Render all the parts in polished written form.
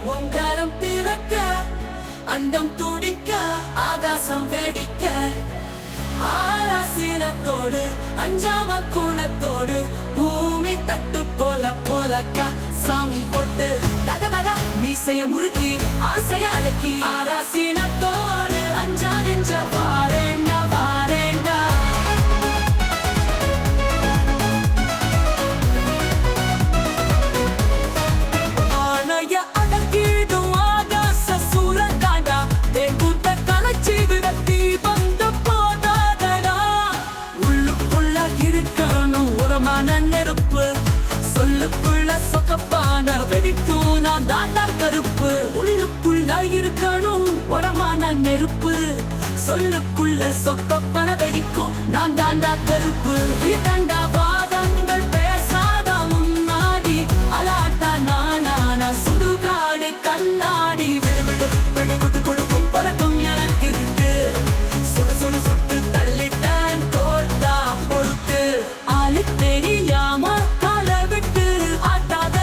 உங்காரம் பிறக்க அண்டம் துடிக்க ஆகாசம் வெடிக்க ஆராசீனத்தோடு அஞ்சாம குணத்தோடு பூமி தட்டு போல போலக்கா சாமி போட்டு தகதக மீசைய முறுக்கி ஆசைய அடக்கி ஆராசீனத்தோடு அஞ்சா நெஞ்ச வாரேண்டா வாரேண்டா ஆனைய அடக்கிடும் ஆகாச சூரகாண்டா தேங்குத்த கலச்சி விடத்தி வந்த போதாதடா உள்ளுக்குள்ள இருக்கணும் உரமான நெருப்பு சொல்லுக்குள்ள சொக்கப்பான வெடிக்கும் நான் தாண்டா கருப்பு உள்ளுக்குள்ள இருக்கணும் உரமான நெருப்பு சொல்லுக்குள்ள சொக்கப்பான வெடிக்கும் நான் தாண்டா கருப்பு வீட்டாண்டா வாதங்கள் பேசாத முன்னாடி அலாட்டா நானா சுடுகாடு கண்ணாடி விடுவிடு வெடிகுட்டு கொடுக்கும் பறக்கும் எனக்கு இருக்கு சுடு சுடு சுட்டு தள்ளிட்டேன் தோட்டா பொறுத்து ஆளு தெரியாம காலை விட்டு ஆட்டாத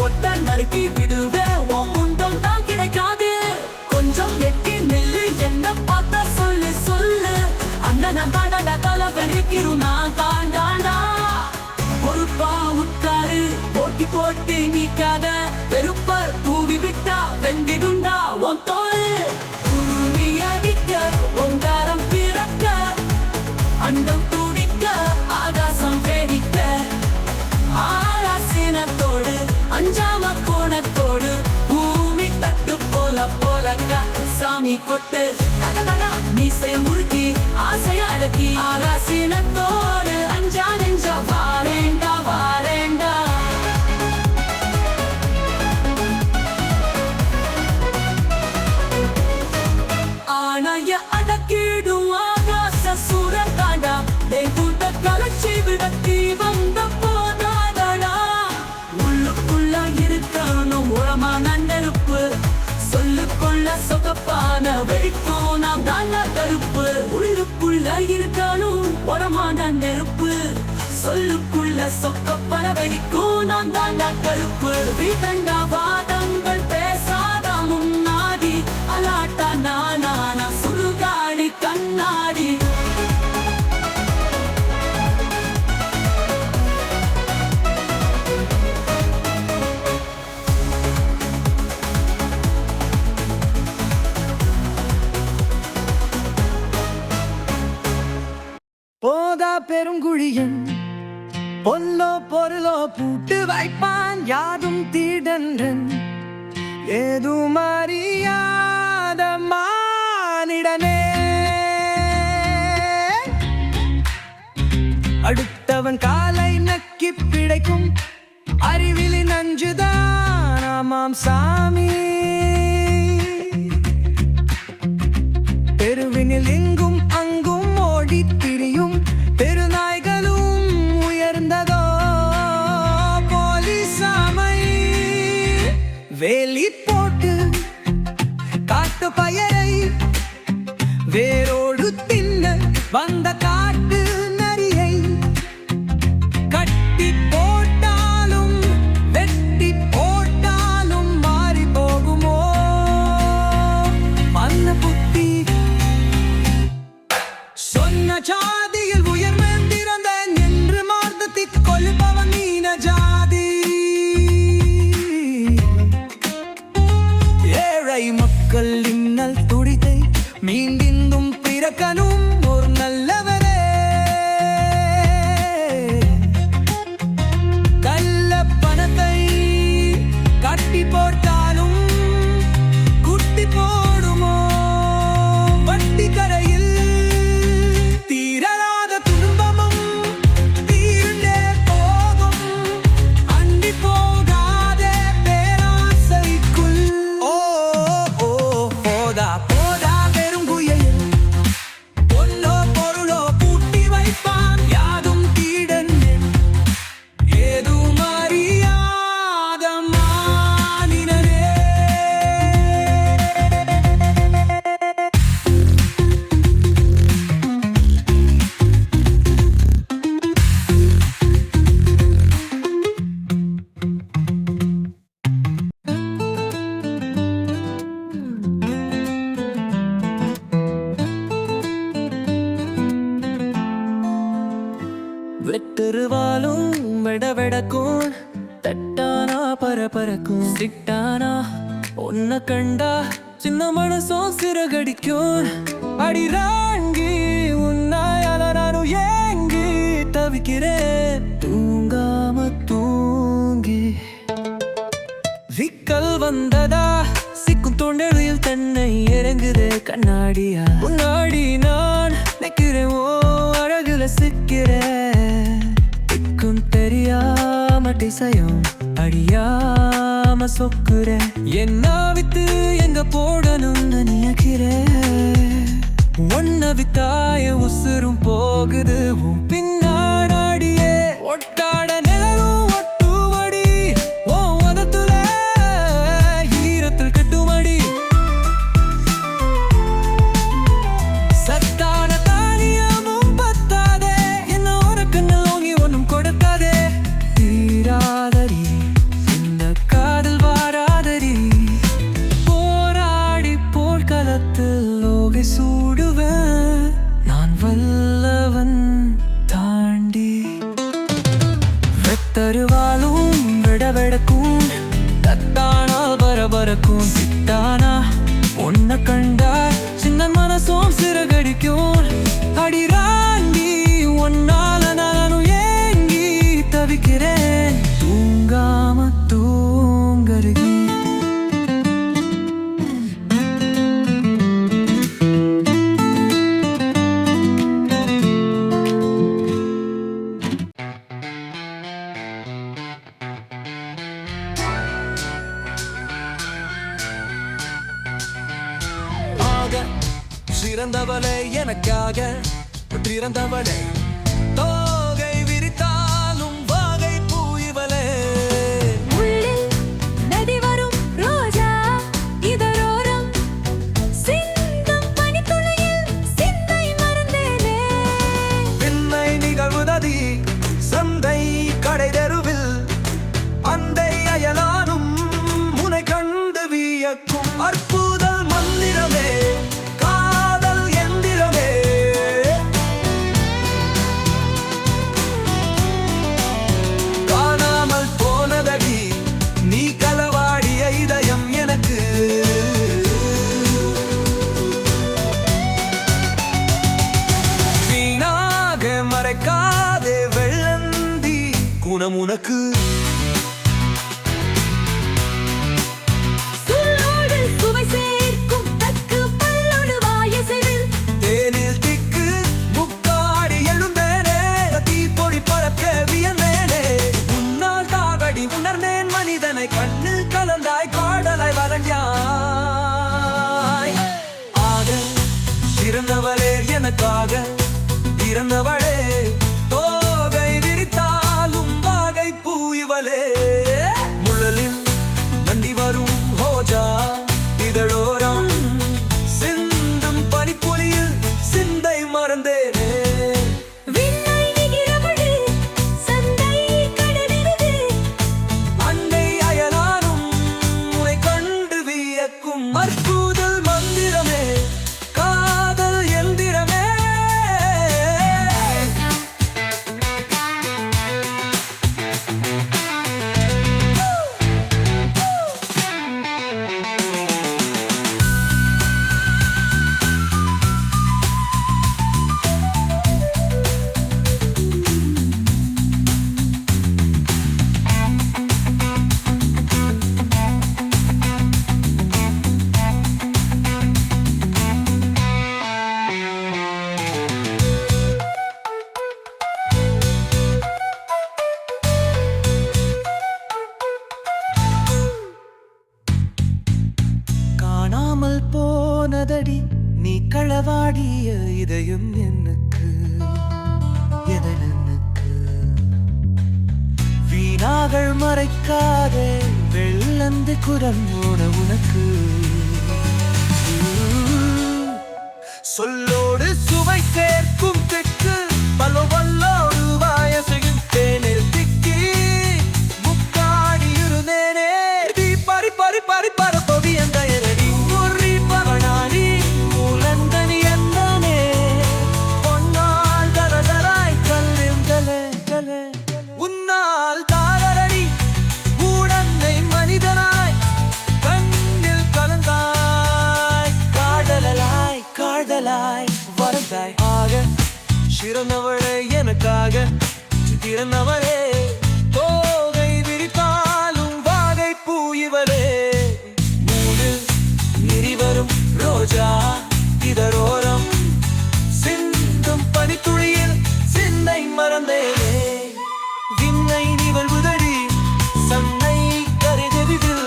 ஒட்ட நறுக்கி விடுவே உண்டும் தான் கிடைக்காது கொஞ்சம் எட்டி நெல்லு என்ன பார்த்த சொல்லு சொல்லு அண்ணன் தாண்டா தலை வெடிக்கிறோம் நான் தாண்டாண்டா பொறுப்பா உட்காரு போட்டி போட்டு நீக்காத வெறுப்பர் தூவி விட்டா வெண்டிடுண்டா உன் தோல் பூமி அடிக்க உங்காரம் பிறக்க அண்டம் துடிக்க ஆகாசம் வெடிக்க ஆராசீனத்தோடு அஞ்சாம கோணத்தோடு பூமி தட்டு போல போலக்க சாமி கொட்டு மீசைய முறுக்கி ஆசைய அடக்கி ஆராசீனத்தோடு அஞ்சா நெஞ்ச வாரேண்டா வாரேண்டா ஆனைய அடக்கிடும் ஆகாச சூரகாண்டா தேங்குத்த கலச்சி விடத்தி வந்த போதாதடா உள்ளுக்குள்ள இருக்கணும் உரமான நெருப்பு சொல்லுக்குள்ள சொகப்பான வெடிக்கும் நாம் தாண்டா கருப்பு உள்ளுக்குள்ள இருக்கணும் உரமான நெருப்பு சொல்லுக்குள்ள சொக்கப்பான வெடிக்கும் நாம் தாண்டா கருப்பு வீட்டண்டா வாதங்கள் பேசாத முன்னாடி அலாட்டா நானா சுடுகாடு கண்ணாடி போதா பெருங்குழியன் பொல்லோ பொருளோ பூட்டு வைப்பான் யாதும் தீடன்றன் ஏதும் அறியாத மானிடனே அடுத்தவன் காலை நக்கி பிழைக்கும் அறிவிலி நஞ்சுதான் ஆமாம் சாமி தெருவினில் எங்கும் அங்கும் ஓடி திரியும் பெருநாய்களும் உயர்ந்ததோ போலீசாமை வேலி போட்டு காட்டு பயரை வேரோடு தின்ன வந்த காட்டு நரியை கட்டி போட்டாலும் வெட்டி போட்டாலும் மாறி போகுமோ மன்ன புத்தி சொன்ன ஜாதியில் உயர்ந்திருந்தேன் என்று மார்த்தத்திக் கொள்பவன் நீன ஜாதி ஏழை மக்கள் இன்னல் துடித்தை மீண்டிந்தும் பிறக்கணும் ஒரு நல்லவரே பறக்கும் சிட்டானா உன்னை கண்டா சின்ன மனசும் சிறகடிக்கும் அடிராங்கி உன்னாயால நானும் ஏங்கி தவிக்கிறேன் தூங்காம தூங்கி விக்கல் வந்ததா சிக்கும் தொண்டரில் தன்னை இறங்குது கண்ணாடியா முன்னாடி நான் நிற்கிறேன் ஓ அழகுல சிக்கிறேன் திக்கும் தெரியாம திசையும் அடியாம சொக்குறேன் என்ன வித்து எங்க போடணும்னு நினைக்கிறேன் ஒன்ன வித்தாய உசுரும் போகுது உன் பின்னாடியே ஒட்டாட நிலவும் ஒட்டுமடி ஓ உதத்துல ஈரத்தில் கட்டுமடி சத்தான தானியமும் பத்தாதே என்ன ஒரு கண்ணல் ஓங்கி ஒன்னும் கொடுக்காதே தீராதடி இந்த காதல் வாராதடி போராடி போர்க்களத்தில் லோகை சூடுவேன் நான் வல்லவன் தாண்டி வெத்தருவாலும் விடவெடக்கும் கத்தானால் பரபரக்கும் சிட்டானா உன்னை கண்டா சின்ன மனசும் சிறகடிக்கும் அடிராண்டி ஒன்னால நானும் ஏங்கி தவிக்கிறேன் தூங்காம தூங்கருகி சிறந்தவளே எனக்காக திறந்தவளே தோகை விரித்தாலும் வாகை பூயிவளே உள்ளில் நதி வரும் ரோஜா இதரோரம் சிந்தும் பனித்துளியில் சிந்தை மறந்தேனே பின்னை நிகழ்வுததி சந்தை கடை தெருவில் அந்தை அயலானும் முனை கண்டு வியக்கும் அற்புதல் மந்திரமே காதல் எந்திரமே காணாமல் போனதடி நீ களவாடிய இதயம் எனக்கு வீணாக மறைக்காதே வெள்ளந்தி குணம் உனக்கு சொல்லோடு சுவை சேர்க்கும் தக்கு பல்லோடு வாயசைவில் தேனில் திக்கு முக்காடி எழுந்தேனே தீப்பொறி பறக்க வியந்தேனே உன்னால் தாகடி உணர்ந்தேன் மனிதனை கண்ணில் கலந்தாய் காடலாய் வரைஞ்சாய் ஆக சிறந்தவளே எனக்காக இறந்தவளே தோகை விரித்தாலும் வாகை பூயிவளே முழலில் நந்தி வரும் ஹோஜா இதழோரம் சிந்தும் பனிப்பொழியில் சிந்தை மறந்தேனே விண்ணை நிகிறவளே சந்தை கடலிருது அண்டை அயலானும் உன்னை கண்டு வியக்கும் அற்புதல் மந்திரமே காதல் எந்திரமே காணாமல் போனதடி நீ களவாடிய இதயம் எனக்கு எதனுக்கு வீணாகள் மறைக்காதே வெள்ளந்து குரங்கோட உனக்கு சொல்லோடு சுவை சேர்க்கும் தெற்கு பல வல்லோடு வாயசையும் தேனில் திக்கி முக்காடி இருந்தேனே தீ பறி பறி பறி பரப்பவி எந்த எரடி முறி பவனாடி மூலந்தனி எந்தனே பொன்னால் தரதராய் கல்லில் தலே தலே உன்னால் தாரடி ஊடன்னை பிறந்தவளே எனக்காக பிறந்தவளே தோகை விரித்தாலும் வாகை பூ இவளே மூடு நெறிவரும் ரோஜா இதரோரம் சிந்தும் பனித்துளியில் சிந்தை மறந்தேனே விண்ணை நிகழ்வுதடி சன்னை கரைதெறிதில்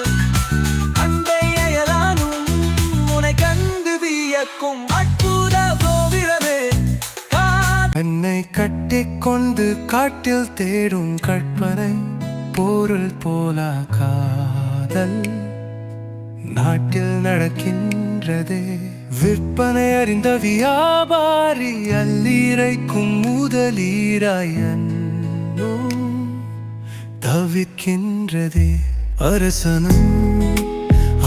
அன்பை அயலானும் உனை கண்டு வியக்கும் அற்புத கோவிலமே என்னை கட்டிக்கொண்டு காட்டில் தேடும் கற்பனை பொருள் போல காதல் நாட்டில் நடக்கின்றதே விற்பனை அறிந்த வியாபாரி அல்லீரைக்கும் முதலீராயன்னோ தவிக்கின்றதே அரசனும்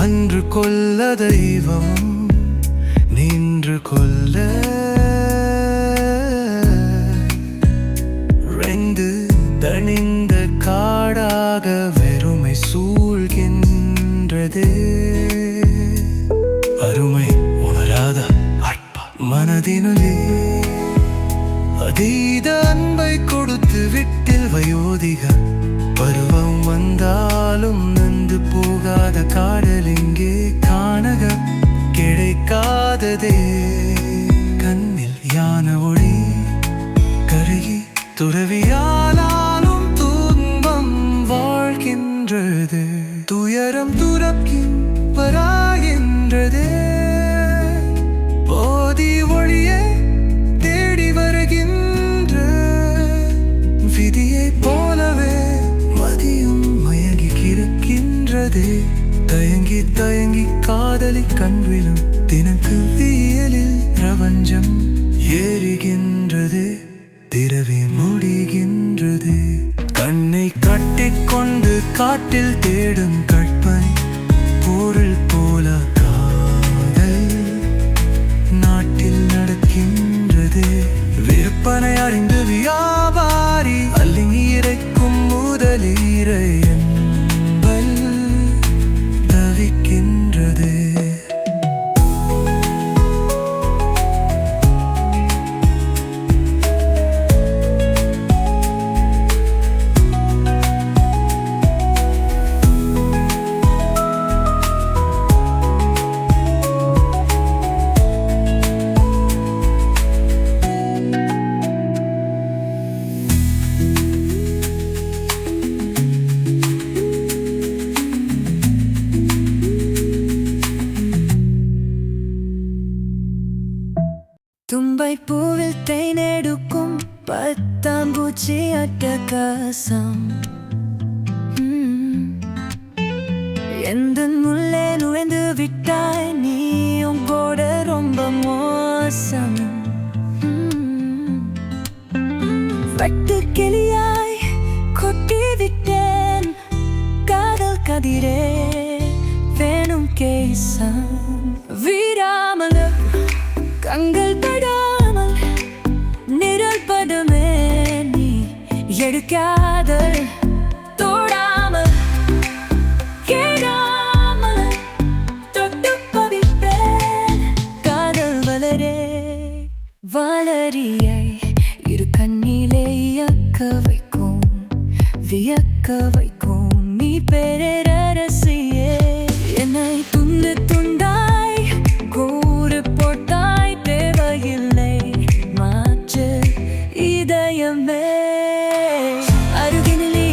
அன்று கொல்ல தெய்வமும் நின்று கொல்ல ரெண்டு தணிந்த காடாக வெறுமை சூழ்கின்றது அருமை உணராத அற்ப மனதினுள்ளே அதீத அன்பை கொடுத்து விட்டில் வயோதிக பருவம் வந்தாலும் நந்து போகாத காடல் இங்கே காணக கிடைக்காததே கண்ணில் யான ஒளி கருகி துறவியானாலும் துன்பம் வாழ்கின்றது துயரம் துறக்கின் வராகின்றதே போதி ஒளியை தேடி வருகின்ற விதியை போலவே மதியும் மயங்கி கிடக்கின்றதே தயங்கி தயங்கி காதலி கண்விலும் தினக்கு வியலில் பிரபஞ்சம் ஏறுகின்றது திரவி முடிகின்றது கண்ணை கட்டிக்கொண்டு காட்டில் தேடும் கற்பனை பொருள் போல காதல் நாட்டில் நடக்கின்றது விற்பனை அறிந்து வியாபாரி அல்லி இறைக்கும் முதலீரை என்பல் தவிக்கின்றது தும்பை பூவில் தேனெடுக்கும் பத்தாம்பூச்சி அட்டகாசம் எந்த உள்ளே நுழைந்து விட்டாய் நீ உங்கோட ரொம்ப மோசம் வட்டு கிளியாய் கொட்டி விட்டேன் காதல் கதிரே வேணும் கேசம் வீராமல கண்கள் படாமல் நிழல் படமே நீ எடுக்காத தோடாமல் கேடாமல் தொட்டு பவிப்பேன் காதல் வளரே வளரியை இரு கண்ணிலே இயக்க வைக்கும் வியக்க வைக்கும் நீ பேரரசியே என்னை துண்டு துண்டாய் கூறு போட்டாய் தேவையில்லை மாற்று இதயமே அருகினிலே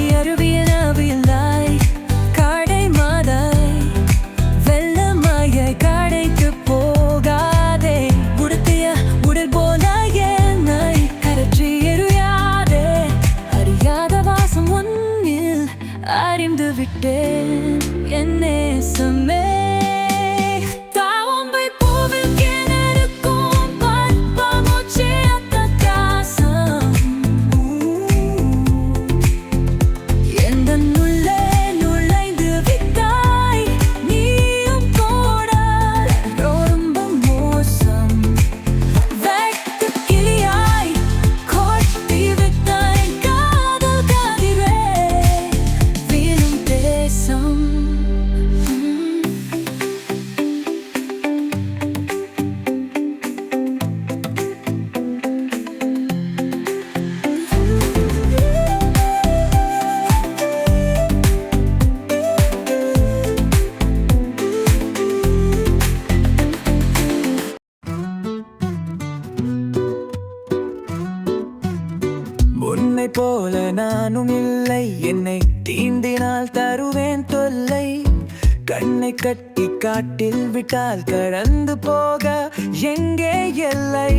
கண்ணை கட்டி காட்டில் விட்டால் கடந்து போக எங்கே எல்லை?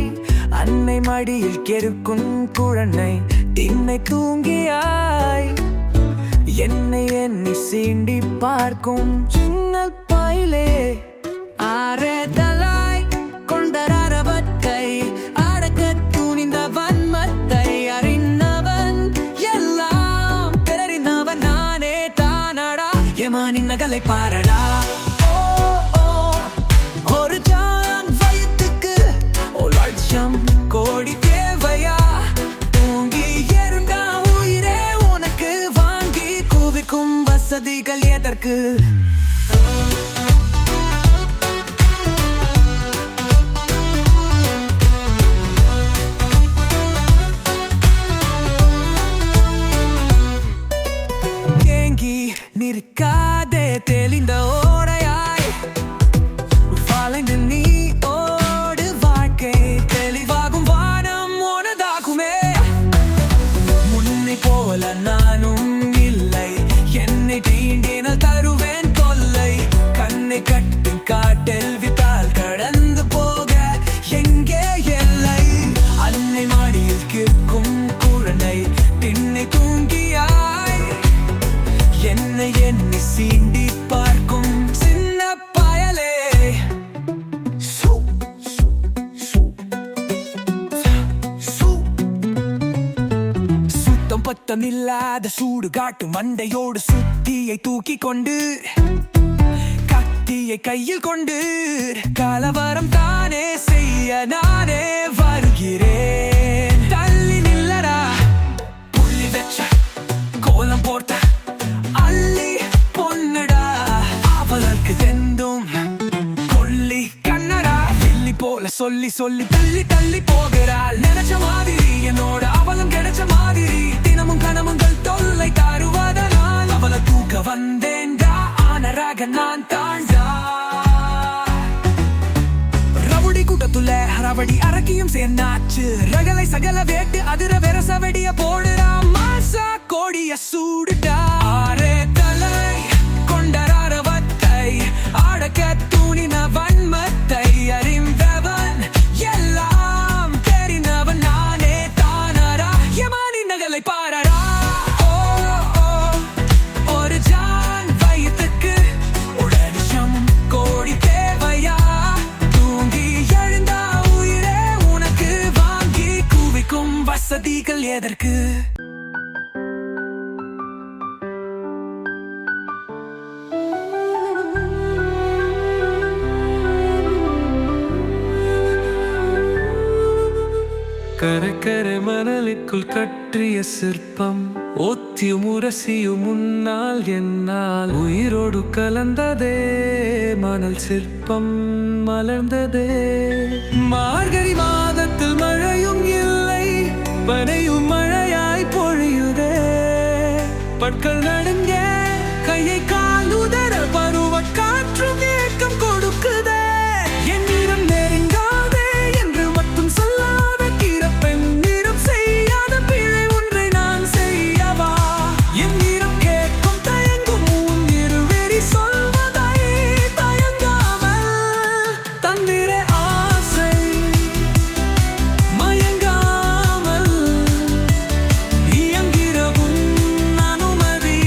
அன்னை மடியில் கெருக்கும் குழந்தை திண்ணை தூங்கியாய் என்னை எண்ணி சீண்டி பார்க்கும் சின்ன பாயிலே ஆரேதலாய் கொண்டரவத்தை அடக்க துணிந்த வன்மத்தை அறிந்தவன் எல்லாம் தெரிந்தவன் நானே தானடா எமானின் நகலை பாரடா. ஒரு ஜான் வயிற்றுக்கு ஒரு லட்சம் கோடி தேவையா? தூங்கி இருந்தா உயிரே உனக்கு வாங்கி குவிக்கும் வசதிகள் எதற்கு? நிற்காதே தெளிந்த ஓடையாய் வளைந்து நீ ஓடு வாழ்க்கை தெளிவாகும் வானம் உனதாகுமே. முன்னை போல நானும் இல்லை என்னை தீண்டின தருவேன் தொல்லை. கண்ணை கட்டி காட்டில் விட்டால் கடந்து போக எங்கே எல்லை? அன்னை மாடியில் கிற்கும் குழந்தை பின்னை தூங்கியாய் என்னை எண்ணி சீண்டி பார்க்கும் சின்ன பயலே. சுத்தம் பத்தம் இல்லாத சூடு காட்டு மண்டையோடு சுத்தியை தூக்கி கொண்டு கத்தியை கையில் கொண்டு கலவரம் தானே செய்ய நானே வருகிறேன். தள்ளி நில்லடா புள்ளி வச்ச கோலம் போட்ட அள்ளி பொன்னடா அவளுக்கு தெந்தும் கொல்லி கண்ணடா வில்லி போல சொல்லி சொல்லி தள்ளி தள்ளி போகிறாள். நினைச்ச மாதிரி என்னோட அவளும் கிடைச்ச மாதிரி தினமும் கனமுங்கள் தொல்லை தாருவதனால் அவளை தூக்க வந்தேன்டா ஆனராக நான் தாண்டா. ரவுடி கூட்டத்துல ரவடி அரக்கியும் சேர்ந்தாச்சு ரகலை சகல வேட்டு அதிர வெரச வெடிய போடுறா மாசா கோடிய சூடுடா. ஆரே தலை கொண்டரவத்தை அடக்க துணின வன்மத்தை அறிந்தவன் எல்லாம் தெரிந்தவன் நானே தானடா எமானின் நகலை பாரடா. ஒரு ஜான் வயிற்றுக்கு ஒரு லட்சம் கோடி தேவையா? தூங்கி எழுந்தா உயிரே உனக்கு வாங்கி குவிக்கும் வசதிகள் எதற்கு? கரக்கரை மணலுக்குள் கற்றிய சிற்பம் ஒத்தியும் உரசியும் முன்னால் என்னால் உயிரோடு கலந்ததே மணல் சிற்பம் மலர்ந்ததே. மார்கழி மாதத்தில் மழையும் இல்லை பனையும் மழையாய் பொழியுதே. பற்கள் நடுங்க கையை கால் உதற பருவ காற்றும் ஏக்கம் கொடுக்குதே. என் நிறம் நெருங்காதே என்று மட்டும் சொல்லாத கிரப்பெண் நிறம் செய்யாத பிழை ஒன்றை நான் செய்யவா? என் நிறம் கேட்கும் தயங்கும் உன் இருவெறி சொல்வதை தயங்காமல் தந்திர ஆசை மயங்காமல் இயங்கிரவும் அனுமதி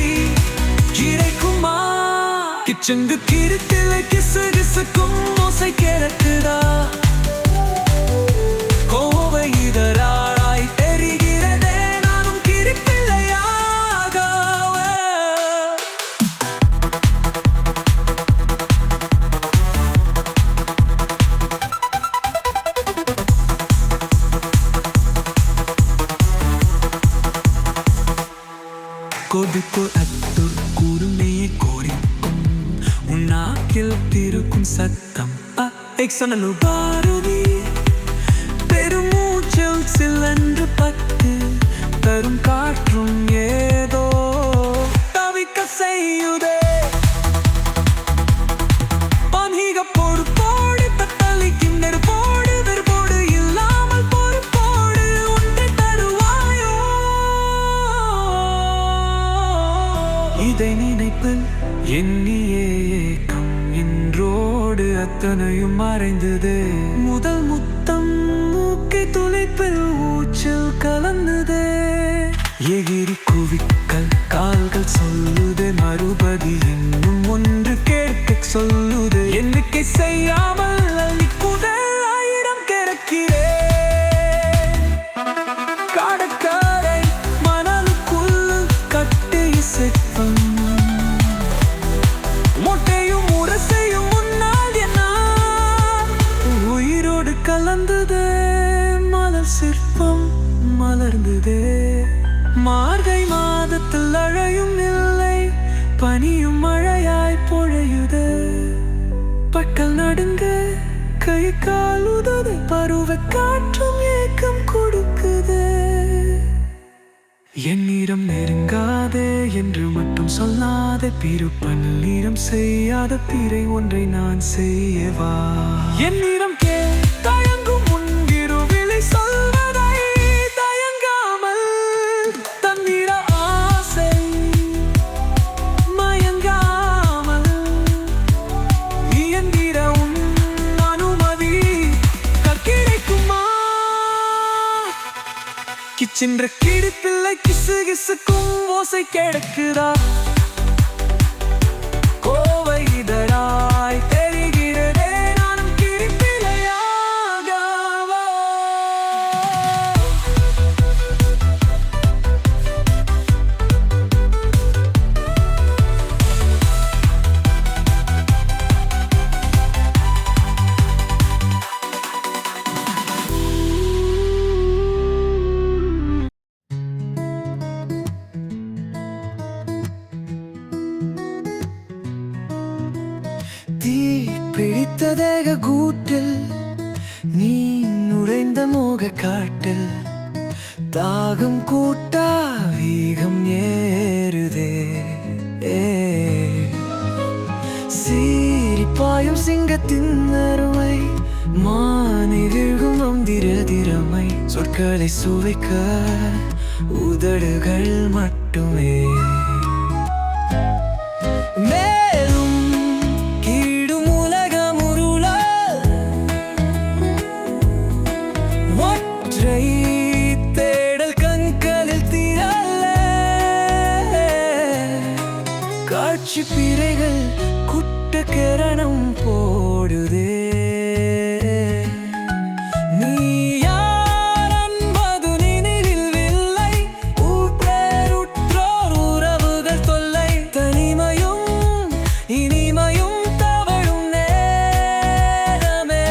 கிடைக்குமா? கிச்சங்கு கிருத்தில கிசு கிசுக்கும் ஓசை கேட்குதா? கோவை இதழாய் தெரிகிறதே நானும் கிரிப்பிள்ளையாக. கொதிக்கோ அத்து குறுமையை கோரிக்கும் உன்னாக்கில் திருக்கும் சத்தம் எக்ஸனலு பாரதி பெருமூச்சல் சில்லன்று பட்டு தரும் காற்றும் ஏதோ தவிக்க செய்யுதே. பன்ஹீக போடு போடு தத்தளி கிண்ணறு போடு வெறுப்போடு இல்லாமல் பொறுப்போடு உண்டை தருவாயோ? இதை நினைப்பில் எண்ணியே அத்தனையும் மறைந்தது. முதல் முத்தம் மூக்கை துளைப்பில் ஊச்சல் கலந்தது. எகிரி குவிக்கல் கால்கள் சொல்லுது, மறுபடி இன்னும் ஒன்று கேட்க சொல்லுது. எண்ணிக்கை செய்யாமல் முதல் 1000 கிடக்கிறேன். கடற்கரை மணலுக்குள் கட்டிய சிற்பம், மொட்டையும் உரசையும் முன்னால் என்ன உயிரோடு கலந்தது. மலர் சிற்பம் மலர்ந்ததே. மார்கை மாதத்தில் அழையும் இல்லை, பனியும் மழையாய் பொழையுது. பற்கள் நடுங்க, கை கால் உதது, பருவ காற்றும் ஏக்கம் கொடுக்குது. என் நீரம் நெருங்காதே என்று மட்டும் சொல்லாத, பிறு பன்னீரம் செய்யாத பிறை ஒன்றை நான் செய்யவா? என் நீரம் கே தயங்கும் முன்கிரு விலை சொல்வதை தயங்காமல் தண்ணீர ஆசை மயங்காமல் இயந்திர உன் அனுமதி கிடைக்குமா? கிச்சென்ற கிடிப்பில்லை கிசு கிசுக்கும் ஓசை கிடக்குதா? கோவை இதழாய் தெரிகிறதே, நானும் கிடிப்பிலையாகவா? தீ பிடித்த தேக கூட்டில் நீ நுழைந்த மோக காட்டில், தாகம் கூட்டா வீகம் ஏறுதே. சீரிப்பாயும் சிங்கத்தின் அருமை, மானை விழுகும் அந்திரதிரமை, சொற்களை சுவைக்க உதடுகள் மட்டுமே. தேடல் கண்களில் தீரல்ல, காட்சி பிறைகள் குட்ட கரணம் போடுதே. நீ யார் என்பது நினைவில் இல்லை, ஊற்றோர் உறவுகள் தொல்லை, தனிமையும் இனிமையும் தவழும் நேரமே.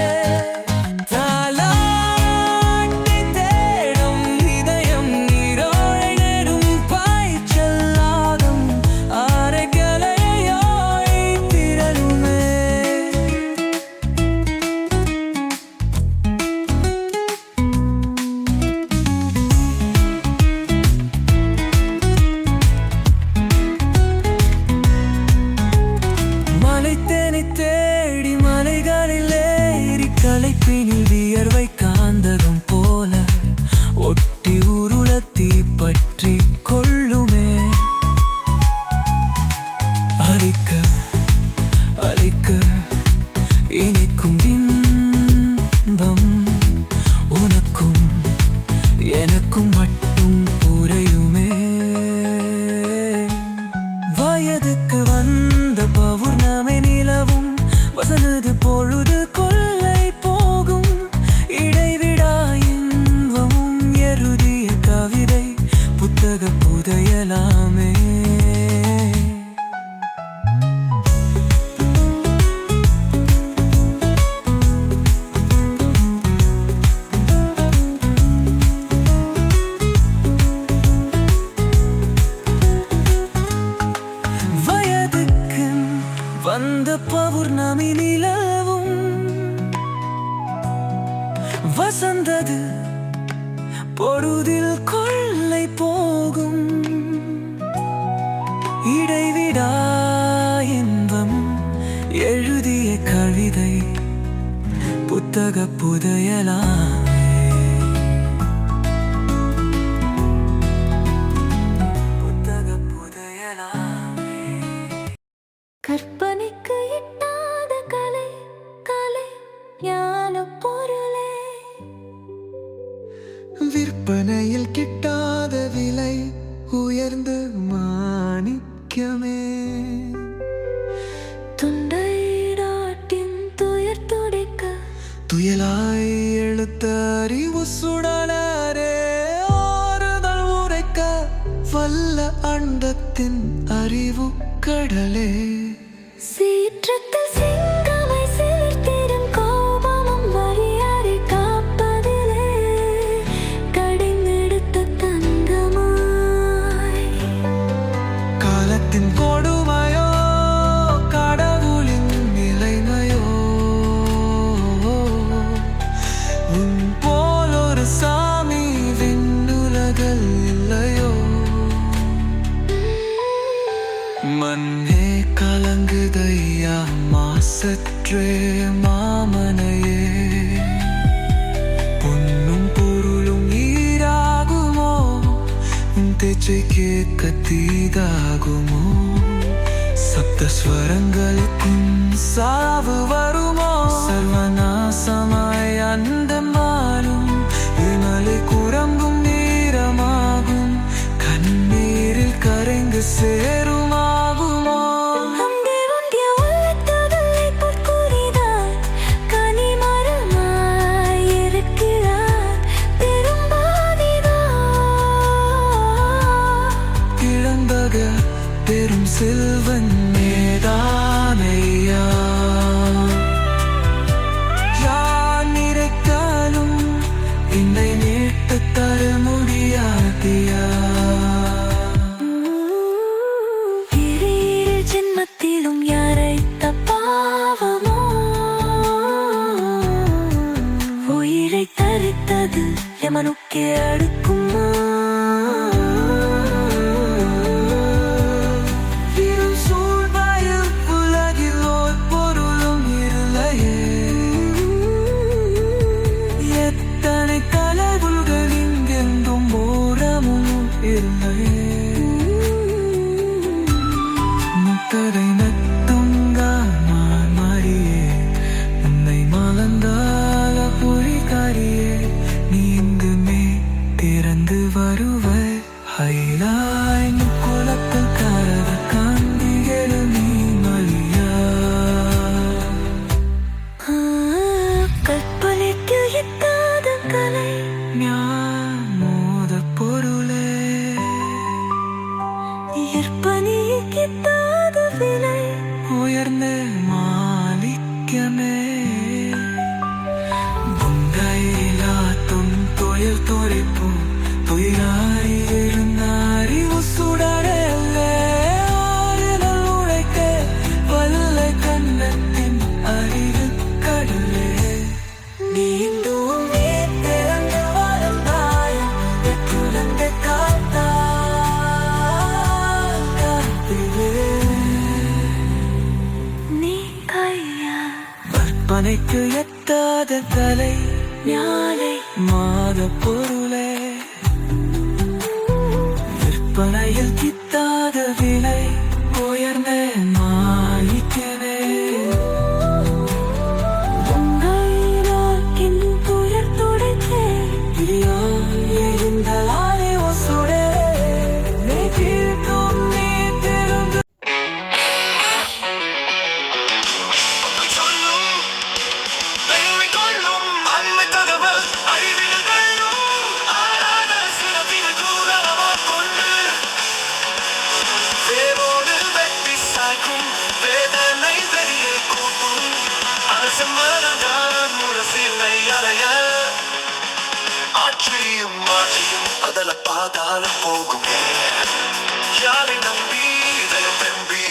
தேடி மலைகளில் ஏறி களைப்பினில் வியர்வை காந்தகம் போல ஒட்டி உருளத்தி பற்றி கொள்ளுமே. அழிக்க அழிக்க இனிக்கும் இன்பம், உனக்கும் எனக்கும் மட்டும் புரியுமே. வயதுக்கு வந்த பௌர்ணமி நிலவும் வசனது பொழுது கொள்ளை போகும். இடைவிடா இன்பமும் எழுதிய கவிதை புத்தக புதையலாமே. வயதுக்கு வந்த பௌர்ணமி நிலவும் வசந்தது பொழுதில் கொள்ளை போகும். இடைவிடா இன்பம் எழுதிய கவிதை புத்தக புதையலாமே. புத்தக புதையலாமே. கற்பனைக்கு எட்டாத கலை துயலாய் எழுத்த அறிவு சுடலரே ஆறுதல் உரைக்க வல்ல அண்டத்தின் அறிவு கடலே சீற்றத்தில் சிங்கமை சிலிர்த்திடும் கோபமும் மரியாதை காப்பதிலே கடைந்தெடுத்த தங்கமாய் காலத்தின் கொடுமையோ கடவுளின் நிலைமையோ உன் போல் ஒரு சாமி விண்ணுலகில் இல்லையோ மண்ணே கலங்குதையா மாசற்றே மாமனையே பொன்னும் பொருளும் ஈராகுமோ உன் தேச்சை கேட்க தீதாகுமோ சப்தஸ்வரங்களுக்கும் சாவு வருமோ சர்வநாசமாய் அந்த மாறும் இமலை குரங்கும் நீரமாகும் கண்ணீரில் கரைந்து சேருமாகுமோ அங்கே ஒன்றிய உள்ளத்தகலை பொற்குறிதார் கனிமரமாய் இருக்கிறார் திரும்பாதிதார் இளம்பக பெரும் செல்வன் மேதானையா யார் நினைத்தாலும் என்னை நீட்டு தர முடியாதியா இரு ஜென்மத்திலும் யாரைத்த பாவமோ உயிரை தரித்தது எமனுக்கே அடுக்குமா வீரம் சூழ்வாயில் உலகில் ஓர் பொருளும் இல்லையே எத்தனை கடவுள்கள் இங்கெங்கும் ஓரமும் இல்லையே முத்தரை நத்துங்கால் மாறியே உன்னை மலர்ந்தால பொறிகாரியே நீங்குமே திறந்து வருவாய் ஹைலாய் குலத்தில் கரத காந்திகள் நீ மலியா கற்பனைக்கு எட்டாத கலை ஞானமோத பொருளே ஏற்பனிக்கு எட்டாத விலை உயர்ந்த மாலிக்கமே புந்தையிலாத்தும் தொழில் துறைப்பும் துயிலாய் எழுந்தாரி உசுடரே ஆறுதல் உழைக்க வல்ல கண்ணத்தின் அறிவு கடலே நீந்தும் நீ திறந்து வாழ்ந்தாய் குழந்தை காத்திலே நீ கையா கற்பனைக்கு எட்டாத கலை ஞானை மாத பொருளே விற்பனையில் கிட்டாத விலை உயர்ந்த மாணிக்கவே உங்கள் துயர் துடைத்தே எழுந்த ஆலை ஒசுடே நீ தீர்க்கும் நீ திருந்து சொல்லும் பெருமை கொள்ளும் அன்மை தகவல் அறிவியல் கள்ளும் ஆராத சிறப்பில் தூரமா கொண்டு வேரோடு வெட்டி சாய்க்கும் வேதனை வெளியே கூட்டும் அரசு மரதான் முரசில்லை அறைய ஆற்றியும் மாற்றியும் அதல பாதாளம் போகுமே யாரை நம்பி இதயம் நம்பி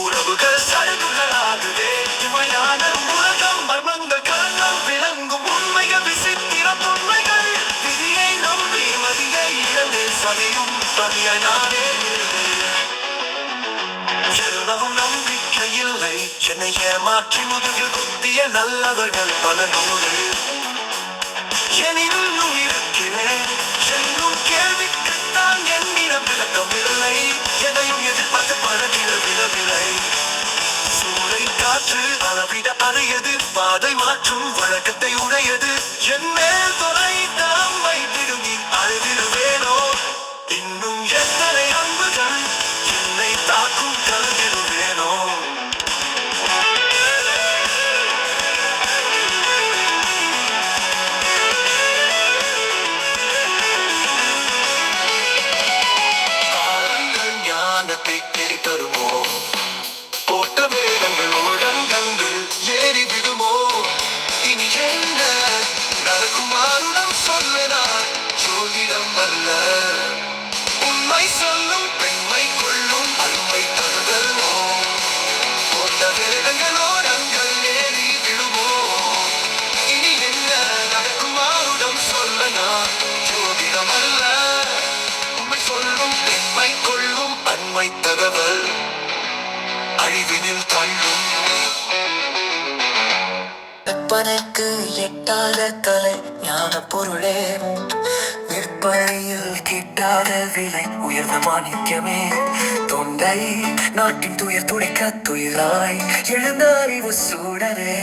உறவுகள் சடங்குகளாகுதே இமையான உலகம் மர்மங்கள் கலங்கம் விளங்கும் உண்மைகள் விசித்திர உண்மைகள் விதியை நம்பி மதியை இழந்தே சதியும் பதியை நானே எல்லவும் நம்பிக்கை இல்லை என்னை ஏமாற்றி முதுகில் குத்திய நல்லவர்கள் பல நூறு எனினும் இருக்கிறேன் என்னும் கேள்விக்குத்தான் என்னிடம் விளக்கமில்லை எதையும் எதிர்பார்த்து பழகிடவில்லை சூளை காற்று அளவிட அறையது பாதை மாற்றும் வழக்கத்தை உடையது என் மேல் தொலைத்த அம்மை பிடுங்கி அழுதிடுவேனோ இன்னும் எத்தனை அன்புகள் என்னை தாக்கும் கலந்திடுவேனோ உண்மை தகவல் அழிவினில் தள்ளும். கற்பனைக்கு எட்டாத கலை ஞான பொருளே, விற்பனையில் கிட்டாத விலை உயர்ந்த மாணிக்கமே, தொண்டை நாட்டின் துயர் துடைக்க துயிராய் எழுந்த அறிவு சூடரே,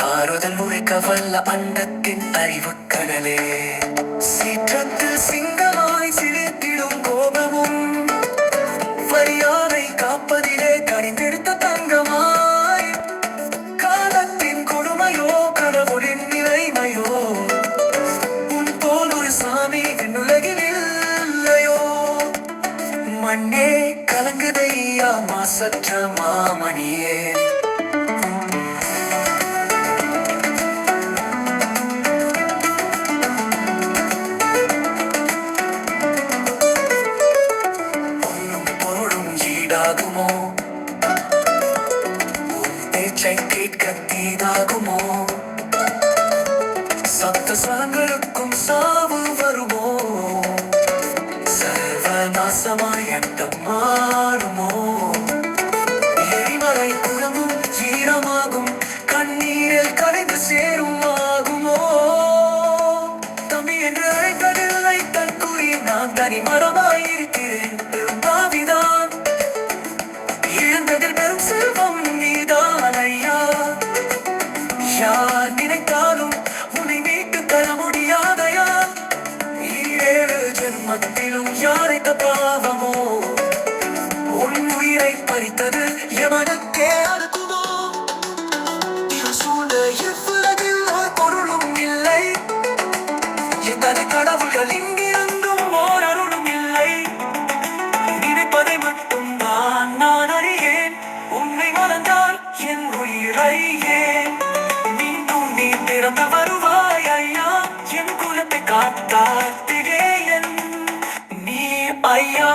ஆறுதல் உரைக்க வல்ல அண்டத்தின் அறிவு கடலே, சீற்றத்தில் சிங்கமாய் சிரித்திடும் கோபமும் மரியாதை காப்பதிலே கணிந்தெடுத்த தங்கமாய், காலத்தின் கொடுமையோ கடவுளின் நிலைமையோ, உன் போல் ஒரு சாமி விண்ணுலகில் இல்லையோ, மண்ணே கலங்குதையா மாசற்ற மாமணியே. ாகுமோ உன் பேச்சை கேட்க தீதாகுமோ, சப்த ஸ்வரங்களுக்கும் சாவு வருமோ, சர்வநாசமாய் அண்டம் மாறுமோ, எரிமலை குரமும் ஈரமாகும் கண்ணீரில் கரைந்து சேரும் ஆகுமோ, தம்பி என்று அழைப்பதில்லை தன் குறி நான் தனி மரமாயிருக்கிறேன் பாவிதான், இழந்ததில் பெரும் செல்வம் நீதான் ஐயா, யார் நினைத்தாலும் உன்னை மீட்டு தர முடியாதையா, ஏழு ஜென்மத்திலும் யாரைத்த பாவமோ, உன் உயிரை பறித்தது எவனுக்கே அறுக்குமோ, சூழ்ந்த இவ்வுலகில் ஒரு பொருளும் இல்லை, எத்தனை கடவுள்கள் இங்கிருந்தும் ஓர் அருளும் இல்லை, நினைப்பதை மட்டும் நான் அறியேன், உன்னை மறந்தால் என் உயிரை ஏன், மீண்டும் நீ பிறந்து வருவாய் ஐயா, என் குலத்தை காத்தாத்திடே என் நீ ஐயா.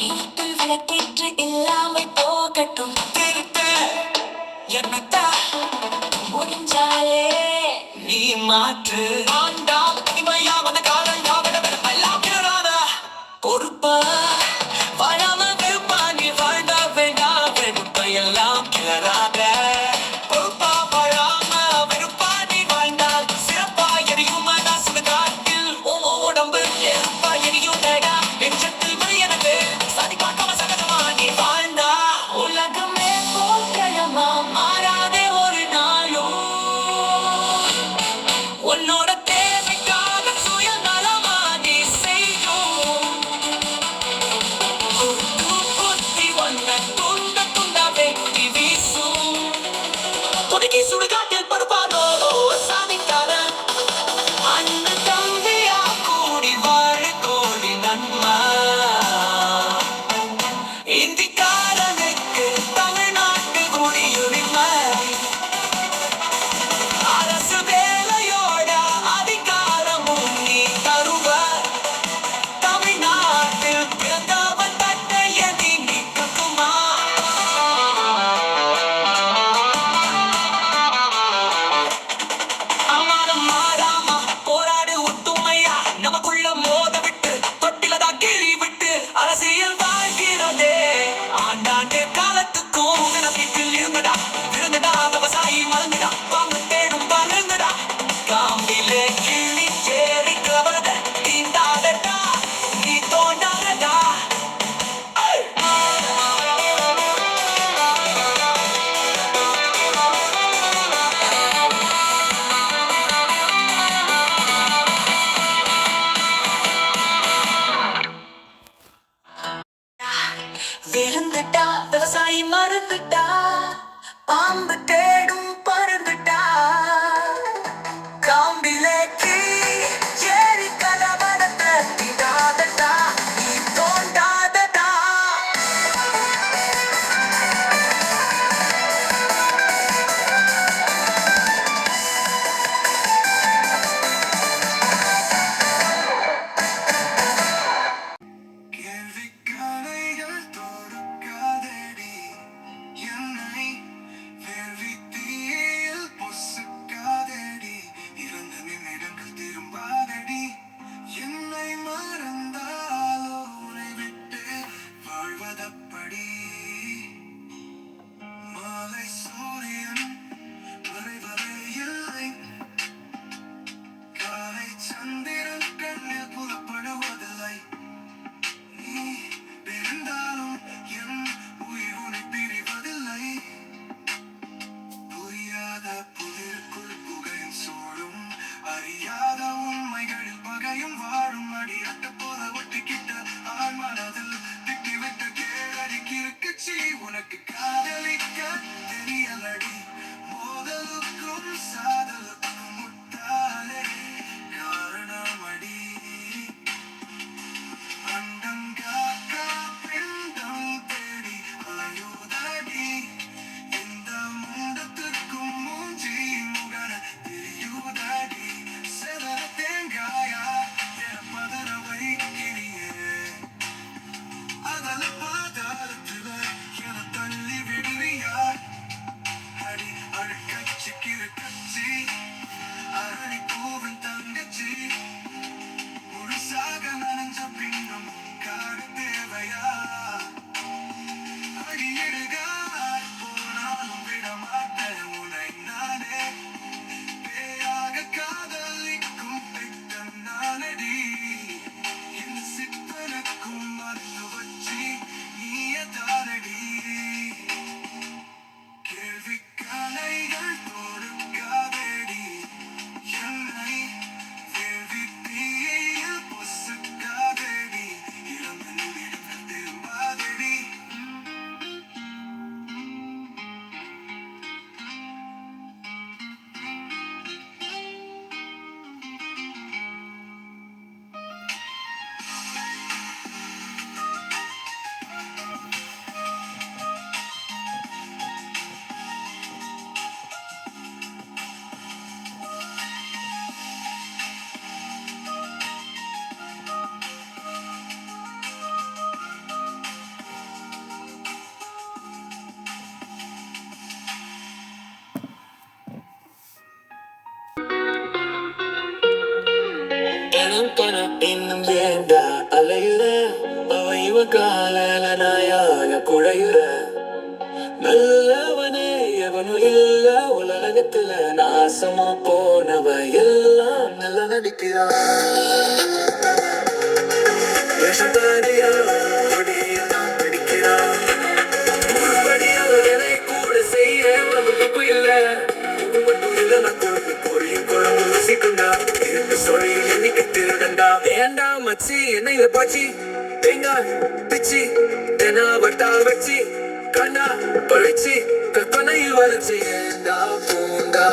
இருட்டில் விளக்கேற்று இல்லாமல் போகட்டும், முடிஞ்சாலே நீ மாற்று ஆண்டாம் இமையாமன காலம் எல்லாம் கிளறாத பொறுப்பா வாழாம வெறுப்பா, நீ வாழ்ந்த வேண்டாம் வெறுப்பை எல்லாம் கிளறாத பொறுப்பா, வாழாம வெறுப்பா நீ வாழ்ந்தால் சிறப்பா எரியும் மனசு காட்டில் உடம்பு நெருப்பா எரியும் தடா நெஞ்சத்தில் எனக்கு சதி பார்க்காம சகஜமா நீ வாழ்ந்தா உலகமே போர்க்களமா மாறாதே ஒரு நாளும் உன்னோட தேவை அடி அட்ட போல ஒட்டிக்கிட்ட ஆள் மனதில் திட்டி விட்டு கேளடி கிறுக்குச்சி உனக்கு காதலிக்க தெரியலடி மோதலுக்கும் சாதலுக்கும் முட்டாளே காரணமடி அண்டங்காக்கா பிண்டம் தேடி அலையுதடி இந்த முண்டத்துக்கும் மூஞ்சி முகன தெரியுதடி செதற தேங்காயா என பதற வைக்கிறியே அதல பாதாளத்துல என தள்ளி விடுறியா அடி அழுக்கச்சி கிறுக்கச்சி அரணி பூவின் தங்கச்சி முழுசாக நனைஞ்ச பின்னும் காடு தேவையா அடியிடுகார் போனாலும் விட மாட்டேன் உன்னை நானே பேயாக காதலிக்கும் பெட்டம் நானடி இந்த சித்தனுக்கும் மறந்து வச்சி நீய தானடி கேள்விக்கானைகள் தோடுக்காதேடி என்னை வேள்வி தீயில் பொசுக்காதேடி இறந்து நிமிடம் திரும்பாதேடி பணம் பணம் இன்னும் வேண்டா அலையுற அவ இவ காலால நாயாக குழையுற நல்லவனே எவனும் இல்ல உலகத்துல நாசமா போனவ எல்லாம் நல்ல நடிக்கிறான் வேஷதாரியா கொடியெல்லாம் பிடிக்கிறான் உருப்படியா என்னை கூட செய்ய நமக்கு இல்ல இது மட்டும் இல்ல நான் கொடுத்து பொரியும் குழம்பு ருசிக்குண்டா இருக்கு சொல்லி என்னைக்கு திருடண்டா வேண்டாம் மச்சி என்ன இதை பாச்சி தேங்காய் பிச்சி தெனா வட்டா வச்சு கண்ணா பழிச்சு கற்பனையில் வளர்ச்சி ஏண்டா பூண்டா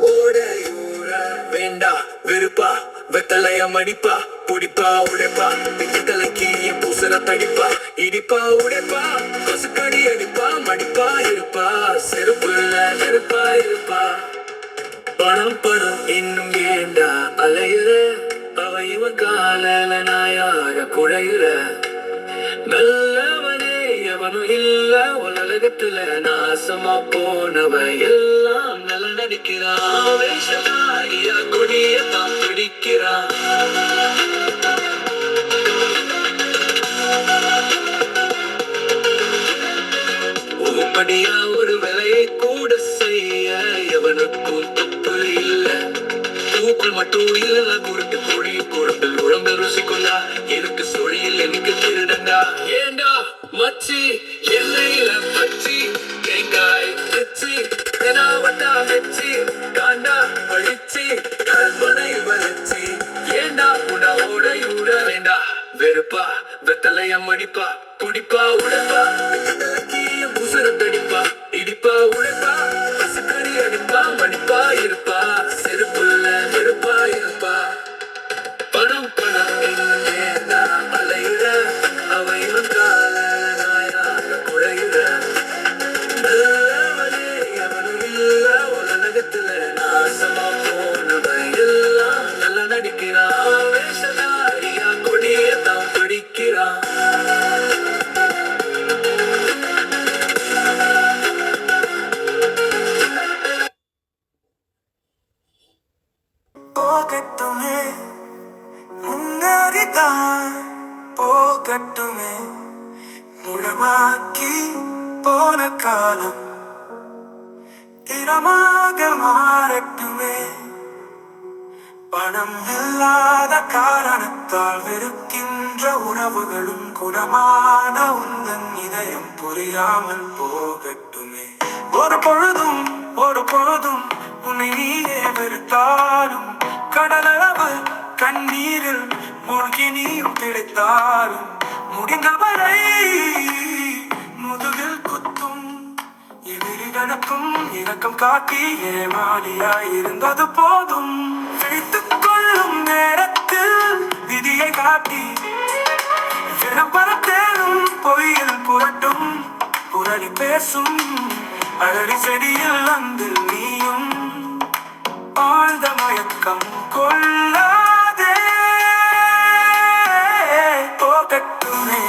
ஓடையூர வேண்டா வெறுப்பா வெத்தலைய மடிப்பா புடிப்பா உடைப்பா பிச்சு தலைக்கு என் பூசல தடிப்பா இடிப்பா உடைப்பா கொசுக்கடி அடிப்பா மடிப்பா இருப்பா செருப்பு நெருப்பா இருப்பா பணம் பணம் இன்னும் வேண்டா அலையுற அவ இவன் காலால நாயாக குழையுற நல்லவனே எவனும் இல்ல உலகத்துல நாசமா போனவ எல்லாம் நல்ல நடிக்கிறான் வேஷதாரியா கொடியத்தான் பிடிக்கிறான் உருப்படியா ஒரு வேலையை கூட செய்ய எவனுக்கும் தப்பு இல்ல தூக்குள் மட்டும் இல்ல குருட்டு கோழி குழம்பில் உடம்பு ருசிக்குண்டா எனக்கு சொழியில் எனக்கு திருடண்டா ஏண்டா மச்சி எல்லையில பச்சி தேங்காய் வச்சு தெனாவட்டா வச்சு காண்டா பழிச்சு கற்பனை வளர்ச்சி ஏண்டா உடா ஓடையூட வேண்டா வெறுப்பா வெத்தலைய மடிப்பா குடிப்பா உடைப்பா புசரத்தடிப்பா இடிப்பா உடைப்பா பசுக்கடி அடிப்பா மடிப்பா இருப்பா செருப்புள்ள நெருப்பா இருப்பா பணம் பணம் என்ன அலையுற அவை கால நாயாக குழையுற நல்லவனே எவனும் இல்ல உலகத்துல நாசமா போனவ எல்லாம் நல்ல நடிக்கிறான் வேஷதாரியா கொடியத்தான் பிடிக்கிறான் போகட்டுமே முன்னேறிதான் போகட்டுமே முழமாக்கி போன காலம் திறமாக மாறட்டுமே பணம் இல்லாத காரணத்தால் வெறுக்கின்ற உறவுகளும் குணமான உந்தன் இதயம் புரியாமல் போகட்டுமே ஒரு பொழுதும் உன்னை நீயே வெறுத்தாலும் கடலளவு கண்ணீரில் மூழ்கி நீயும் கிடைத்தாலும் முடிந்தவரை முதுகில் குத்தும் எதிரிகளுக்கும் இரக்கம் காட்டி ஏமாளியாய் இருந்தது போதும். விழித்துக் கொள்ளும் நேரத்தில் விதியை காட்டி பரத்தேனும் பொய்யில் புரட்டும் புரளி பேசும் அழறி செடியில் வந்து நீயும் ஆழ்ந்த மயக்கம் கொள்ளாதே. போகட்டுமே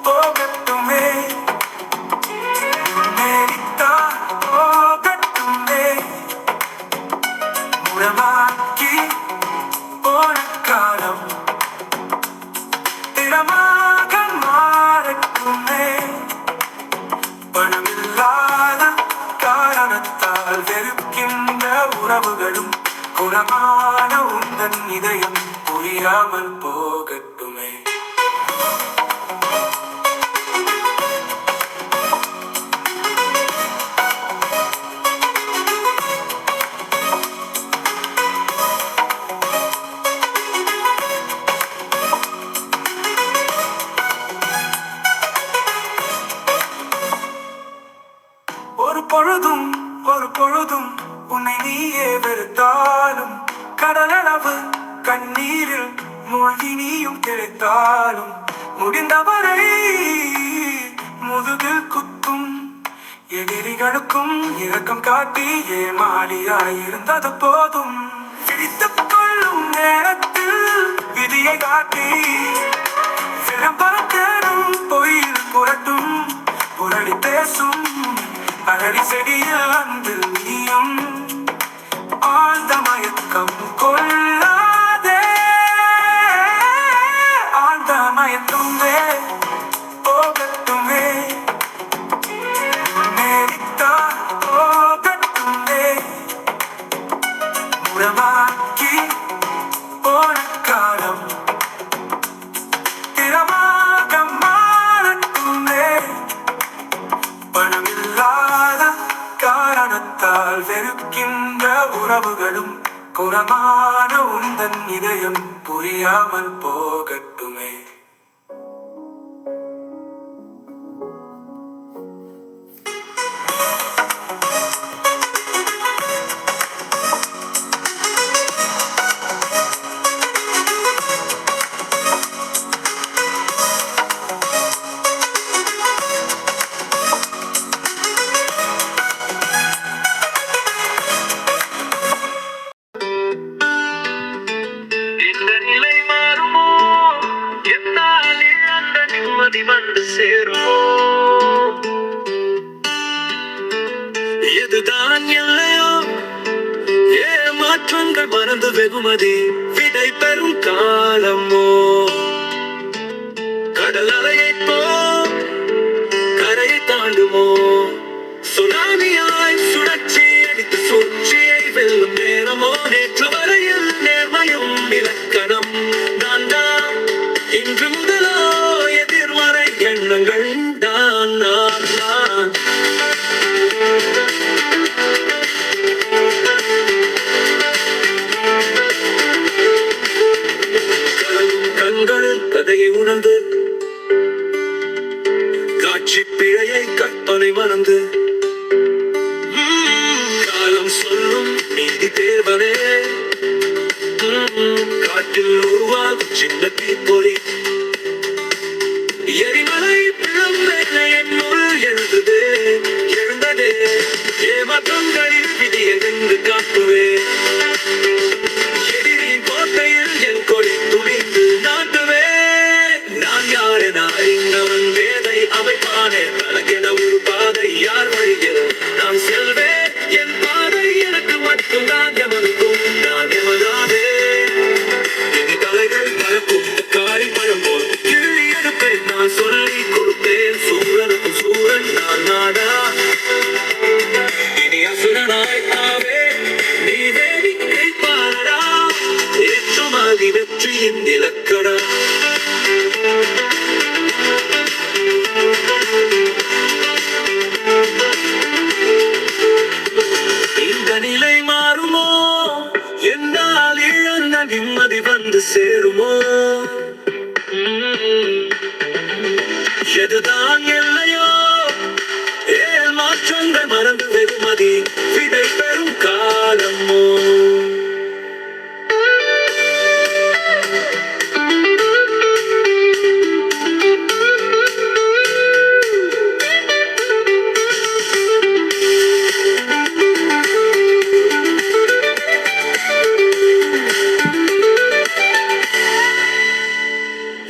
போகட்டுமே நேரிட்டா போகட்டுமே முடமாக்கி போன காலம் திடமாக மாறட்டுமே. பணமில்லாத காரணத்தால் வெறுக்கின்ற உறவுகளும் குணமான உந்தன் இதயம் புரியாமல் போகட்டுமே. ஒரு பொழுதும் உன்னை நீயே வெறுத்தாலும் கடலளவு கண்ணீரில் மூழ்கி நீயும் கிடைத்தாலும் முடிந்தவரை முதுகில் குத்தும் எதிரிகளுக்கும் இரக்கம் காட்டி ஏமாளியாயிருந்தது போதும். பிடித்துக் கொள்ளும் நேரத்தில் விதியை காட்டி விளம்பரத்தேனும் பொய்யில் புரட்டும் புரளி பேசும் அழறி செடியில் வந்து நீயும் ஆழ்ந்த மயக்கம் கொள்ளாதே. ஆழ்ந்த மயக்கமே போகட்டுமே நேரிட்டா போகட்டுமே முடமாக்கி போன காலம் திறமாக மாறட்டுமே. பணமில்லாத காரணத்தால் வெறுக்கின்ற உறவுகளும் குணமான உந்தன் இதயம் புரியாமல் போகட்டுமே. வந்து சேரும் இதுதான் எல்லையோ ஏமாற்றங்கள் மறந்து வெகுமதி விடை பெறும் காலமோ கடல் அலையை போ கரையை தாண்டுமோ சுனாமியாய் சுழற்சி அடித்து சூழ்ச்சியை வெல்லும் நேரமோ நேற்று வரையில் நேர்மையும் இலக்கணம் நான் தான் இன்று முதலோ எதிர்வரை எண்ணங்கள் தான் நான் நான் கண்கள் கதையை உணர்ந்து காட்சி பிழையை கற்பனை மறந்து காலம் சொல்லும் நீதி தேவனே காட்டில் உருவாகும் சின்ன தீப்பொறி எரிமலை பிளம்பேன என்னுள் எழுந்ததே எழுந்ததே ஏமாற்றங்களில் விதியை நின்று காட்டுவே எதிரின் கோட்டையில் என் கொடி துணிந்து நாட்டுவே நான் யாரென அறிந்தவன் வேதை அமைப்பானே தனக்கென ஒரு பாதை யார் வழியில் நான் செல்வேன் என் பாதை எனக்கு மட்டும் நான் எமனுக்கும் நான் எமதானே என் தலைகள் பறக்கும் காரி பழம் போல் கிள்ளி எடுப்பேன் நான் சொல்லி கொடுத்தேன் சூரனுக்கும் சூரன் நான் நாடா இனி அசுரனாய் ஆவே நீ வேடிக்கை பாரடா ஏற்றுமதி வெற்றியின் இலக்கடா இந்த நிலை மாறுமோ என்னால் இழந்த நிம்மதி வந்து சேருமோ எதுதான் எல்லையோ ஏமாற்றங்கள் மறந்து வெகுமதி விடை பெறும் காலமோ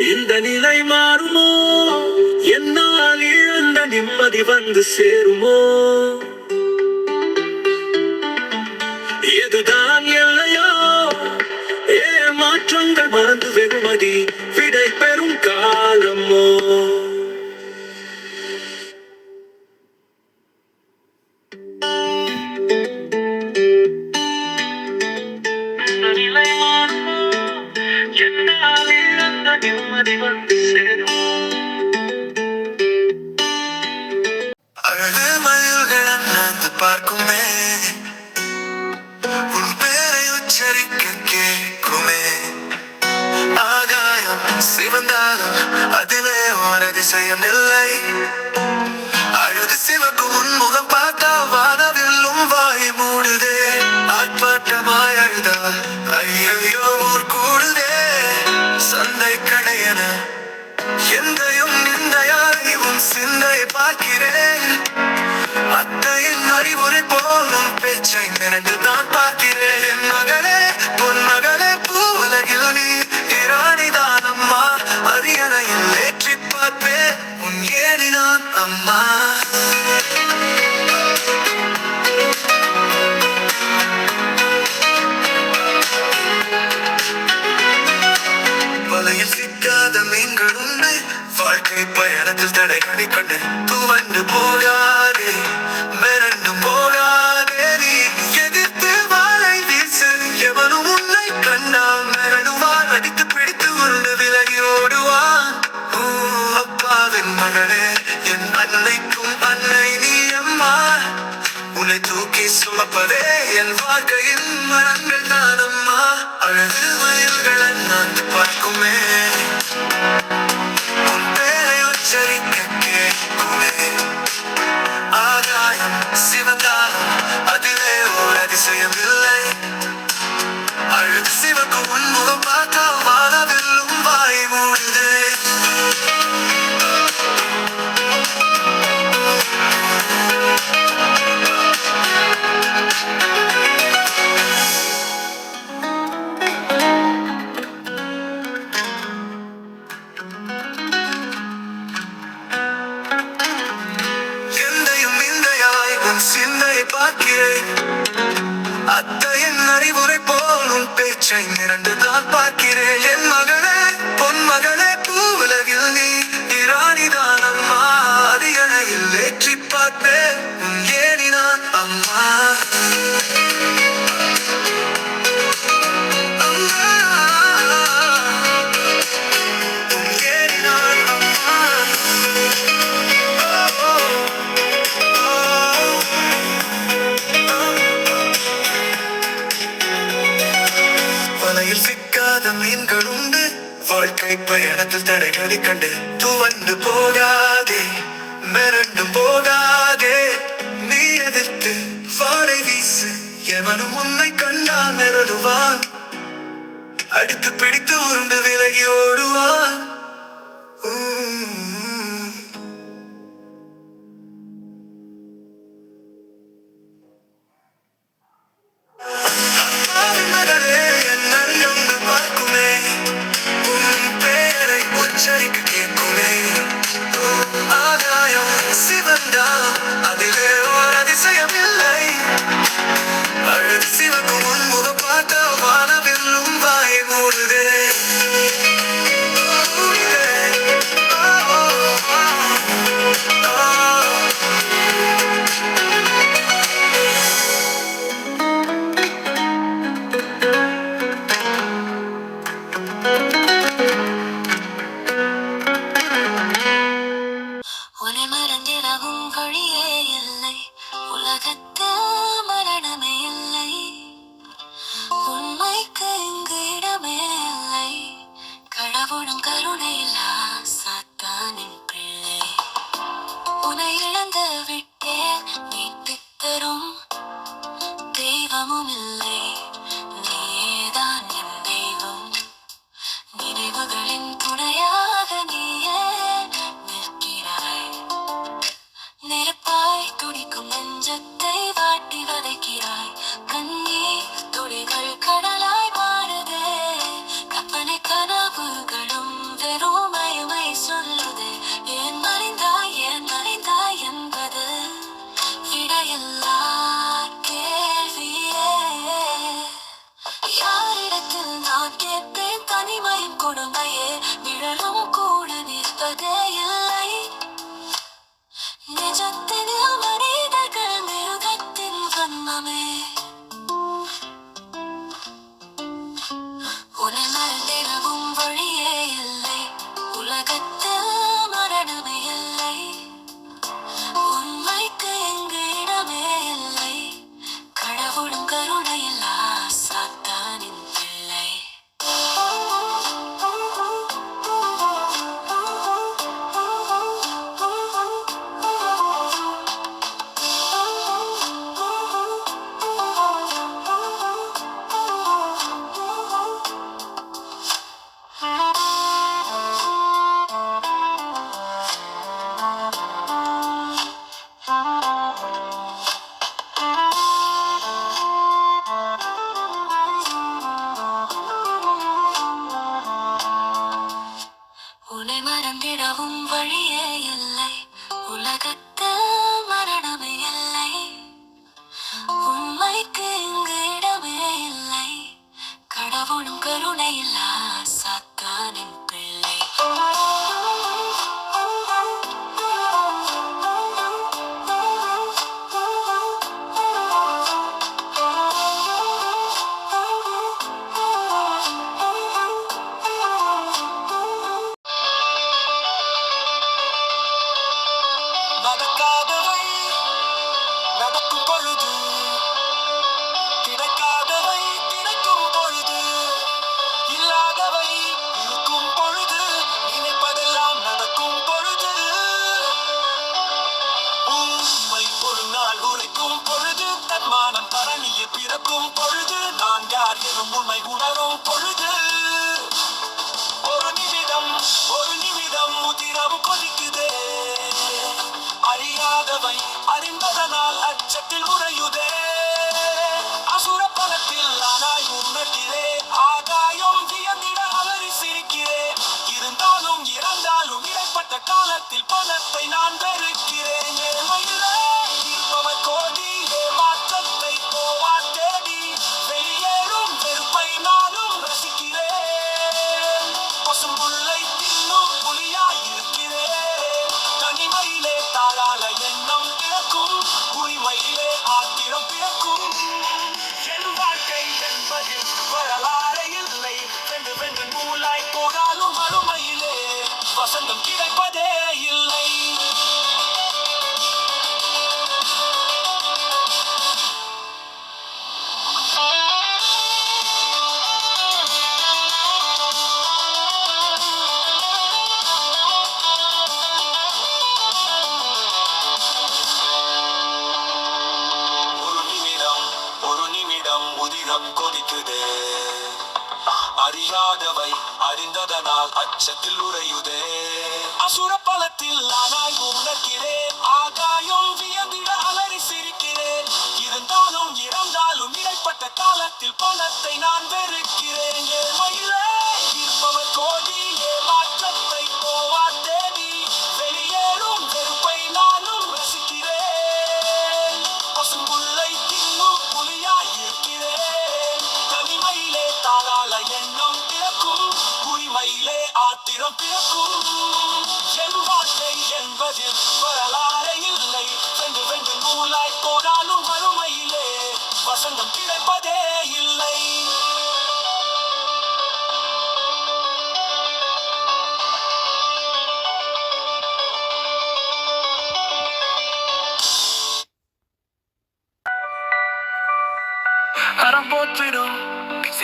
இந்த நிலை மாறுமோ என்னால் இழந்த நிம்மதி வந்து சேருமோ எதுதான் எல்லையோ ஏமாற்றங்கள் மறந்து வெகுமதி விடை பெறும் காலமோ இந்த நிலை மாறுமோ என்னால் இழந்த நிம்மதி வந்து சேருமோ அழகு மயில்கள் அண்ணாந்து பார்க்குமே உன் பேரை உச்சரிக்க கேட்குமே ஆகாயம் சிவந்தாலும் அதிலே ஒரு அதிசயம் இல்லை அழுது சிவக்கும் உன்முகம் பார்த்தா வானவில்லும் வாய் மூடுதே ஆட்பாட்டமாய் அழுதால் ஐயோ ஊர் கூடுதே சந்தை கடையன எந்தையும் நிந்தையாய் உன் சிந்தை பார்க்கிறேன் அத்தையின் அறிவுரை போலும் பேச்சை நினைந்துதான் பார்க்கிறேன் என் மகளே பொன் மகளே பூவுலகில் நீ இராணிதான் அம்மா அரியணையில் ஏற்றி பார்ப்பேன் உன் ஏனினான் அம்மா வலையில் சிக்காத மீன்கள் உண்டு வாழ்க்கை பயணத்தில் தடைகளை கண்டு துவண்டு போகாதே மிரண்டும் போகாதே நீ எதிர்த்து வாழை வீசு எவனும் உன்னை கண்டால் மிரடுவான் அடித்து பிடித்து உண்டு விலகி ஓடுவான் அப்பாவின் மகளே என் அன்னைக்கும் அன்னை நீ அம்மா உன்னை தூக்கி சுமப்பதே என் வாழ்க்கையின் மரங்கள் தான் அம்மா அழகு மயில்கள் அண்ணாந்து பார்க்குமே உன் பேரை உச்சரிக்க கேட்குமே ஆகாயம் சிவந்தாலும் அதிலே ஒரு அதிசயம் இல்லை அழகு சிவக்கு உன்முகம் பார்த்தா வானவில்லும் வாய் மூடுதே சிந்தை பார்க்கிறேன் அத்தையின் அறிவுரை போலும் பேச்சை நிரண்டுதான் பார்க்கிறேன் என் மகளே பொன் மகளே பூவுலகில் நீ இராணிதான் அம்மா அரியணையில் ஏற்றி பார்ப்பேன் உன் ஏனினான் அம்மா உன் ஏனினான் அம்மா வலையில் சிக்காத மீன்கள் உண்டு வாழ்க்கை பயணத்தில் தடைகளை கண்டு துவண்டு போகாதே மிரண்டு போகாதே நீ எதிர்த்து வாழை வீசு எவனும் உன்னை கண்டால் மிரடுவான் அடித்து பிடித்து உருண்டு விலகி ஓடுவான் உச்சரிக்க கேட்குமே ஆகாயம் சிவந்தா அதிலே ஒரு அதிசயம் இல்லை அழகு சிவக்கும் உன்முகம் பார்த்த வானவில்லும் வாய் மூடுதே கடவுளும் கருணையில்லா சாத்தானின் பிள்ளை. உன்னை இழந்து விட்டேன், மீட்டுத் தரும் தெய்வமும் இல்லை. நீதான் என் தெய்வம். நினைவுகளின் துணையாக நீயே நிற்கிறாய். நெருப்பாய் துடிக்கும் நெஞ்சத்தை வாட்டி வதைக்கிறாய். கண்ணீர் துளிகள் கடலாய் மாறுதே. கற்பனை கனவுகளும் வெறுமையுமை சொல்லுதே. ஏன் மறைந்தாய் என்பது விடையில்லா கேள்வியே. யாரிடத்தில் நான் கேட்பேன் தனிமையின் கொடுமையே. நிழலும் கூட நிற்பதே இல்லை. நிஜத்தினில் மனிதர்கள் மிருகத்தின் வன்மமே. உன்னை மறந்திடவும் வழியே இல்லை. உலகத்தில் மரணமே இல்லை. உண்மைக்கு இங்கு இடமே இல்லை. கடவுளும் கருணையில்லா சாத்தானின் பிள்ளை. உன்னை மறந்திடவும் வழியே இல்லை. உலகத்தில் மரணமே இல்லை. உண்மைக்கு இங்கு இடமே இல்லை. கடவுளும் கருணையில்லா சாத்தானின் பிள்ளை. நடக்காதவை நடக்கும் பொழுது, கிடைக்காதவை கிடைக்கும் பொழுது, இல்லாதவை இருக்கும் பொழுது, நினைப்பதெல்லாம் நடக்கும் பொழுது, உண்மை ஒரு நாள் உரைக்கும் பொழுது, தன்மானம் தரணியை பிறக்கும் பொழுது, நான் யார் எனும் உண்மை உணரும் பொழுது, ஒரு நிமிடம் உதிரம் கொதிக்குதே. அறியாதவை அறிந்ததனால் அச்சத்தில் உறையுதே. அசுர பலத்தில் நானாய் உன்னட்டிலே. ஆகாயம் வியந்திட அலறி சிரிக்கிறேன். இருந்தாலும் இறந்தாலும் இடைப்பட்ட காலத்தில் பணத்தை நான் வெறுக்கிறேன். ஏழ்மையிலே இருப்பவர் கோடி, ஏமாற்றத்தை போவா தேடி, வெளியேறும் வெறுப்பை நானும் ரசிக்கிறேன். பசும்புல்லை தின்னும் புலியாய் இருக்கிறேன். தனிமையிலே தாராள எண்ணம் பிறக்கும். உரிமையிலே ஆத்திரம் பிறக்கும். என் வாழ்க்கை என்பதில் வரலாறு இல்லை. வென்று வென்று நூலாய் போனாலும் அருமையிலே வசந்தம் கிடைப்பதே இல்லை. ஒரு நிமிடம் உதிரம் கொதிக்குதே. அறியாதவை அறிந்ததனால் அச்சத்தில் உறையுதே. அசுர பலத்தில் நானாய் உணர்கிறேன். ஆகாயம் வியந்திட அலறி சிரிக்கிறேன். இருந்தாலும் இறந்தாலும் இடைப்பட்ட காலத்தில் பணத்தை நான் வெறுக்கிறேன். ஏழ்மையிலே இருப்பவர் கோடி, ஏமாற்றத்தை போவா தேடி, வெளியேறும் வெறுப்பை நானும் ரசிக்கிறேன். பசும்புல்லை தின்னும் புலியாய் இருக்கிறேன். தனிமையிலே தாராள எண்ணம் பிறக்கும். உரிமையிலே ஆத்திரம் பிறக்கும். என் வாழ்க்கை என்பதில் வரலாறு இல்லை. வென்று வென்று நூலாய் போனாலும் வறுமையிலே வசந்தம் கிடைப்பதே இல்லை. அறம் போற்றிடும்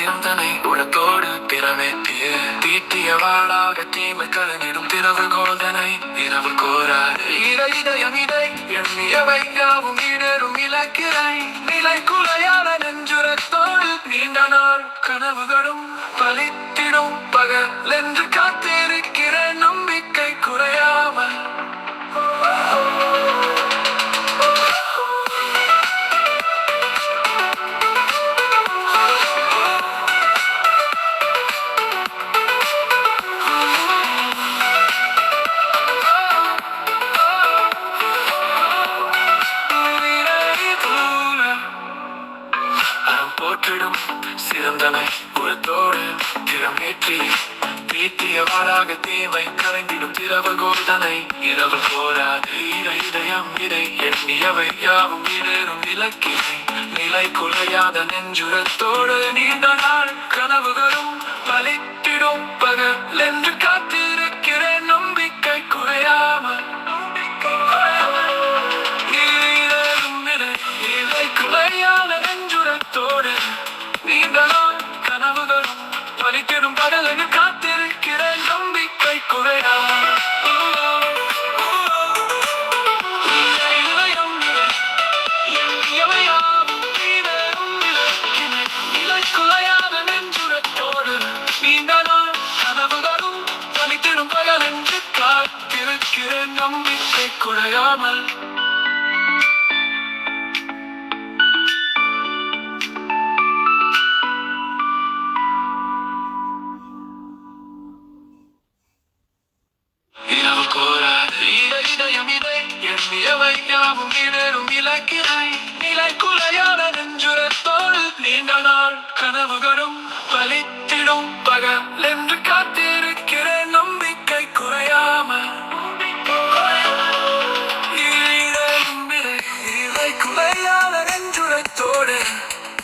சிறந்தனை உலத்தோடு பிறவேற்றிய தீட்டிய வாழாக தீமை கலனிடும் திரவு கோதனை இரவு கோராது இதயம் இதை எண்ணியவை யாவும் இடரும் இலக்கிறை நிலை குலையாத நெஞ்சுரத்தோடு நீண்ட நாள் கனவுகளும் பலித்திடும் பகல் என்று காத்திருக்கிற நம்பிக்கை குறையாமல் போற்றிடும் சிறந்தனை உலத்தோடு திறமேற்றி தீட்டிய வாழாக தீமை கலைந்திடும் திரவ கோதனை இரவு போராது இதயம் இதை எண்ணியவை யாவும் இடரும் இலக்கினை நிலை குலையாத நெஞ்சுரத்தோடு நீண்ட நாள் கனவுகளும் பலித்திடும் பகல் என்று காத்திருக்கிற நம்பிக்கை குறையாமல் நிலை குலையாத நெஞ்சுரத்தோடு நீண்ட நாள் கனவுகளும் பலித்திடும் பகல் என்று காத்திருக்கிற நம்பிக்கை குறையாமல் நம்பிக்கை குறையாமல் இரவு கோராது இதயம் இதை எண்ணியவை யாவும் இடரும் இலக்கிறை நிலை குலையாத நெஞ்சுரத்தோடு நீண்ட நாள் கனவுகளும் பலித்திடும் பகல் என்று காத்திருக்கிற நம்பிக்கை குறையாமல் குலையாத நெஞ்சுரத்தோடு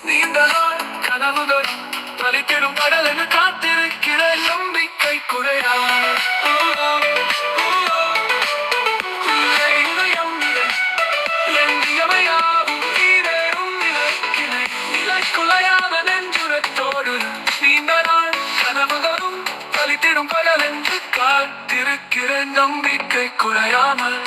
நீண்ட நாள் கனவுகளும் பலித்திடும் பகல் என்று காத்திருக்கிற நம்பிக்கை குறையாமல் குலையாத நெஞ்சுரத்தோடு நீண்ட நாள் கனவுகளும் பலித்திடும் பகல் என்று காத்திருக்கிற நம்பிக்கை குறையாமல்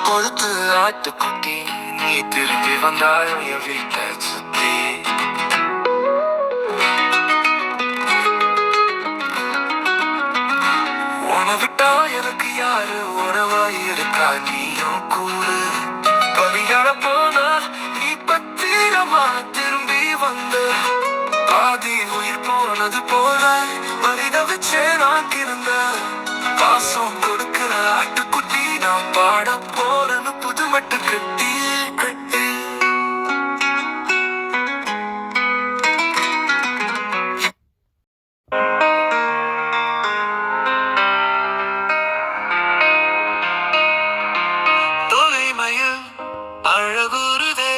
பொறுத்து ஆட்டுக்குட்டி நீ திரும்பி வந்தாய் என் வீட்டை சுத்தி உன விட்டா எனக்கு யாரு உறவாய் இருக்கா நீயும் கூறு பலியாட போனா நீ பத்திரமா திரும்பி வந்த பாதி உயிர் போனது போல மனித வச்சே நான் இருந்த பாசம் கொடுக்கிற ஆட்டுக்குட்டி நான் பாட போறன்னு புதுமட்டு கட்டி தொலைமையில் அழகுருதே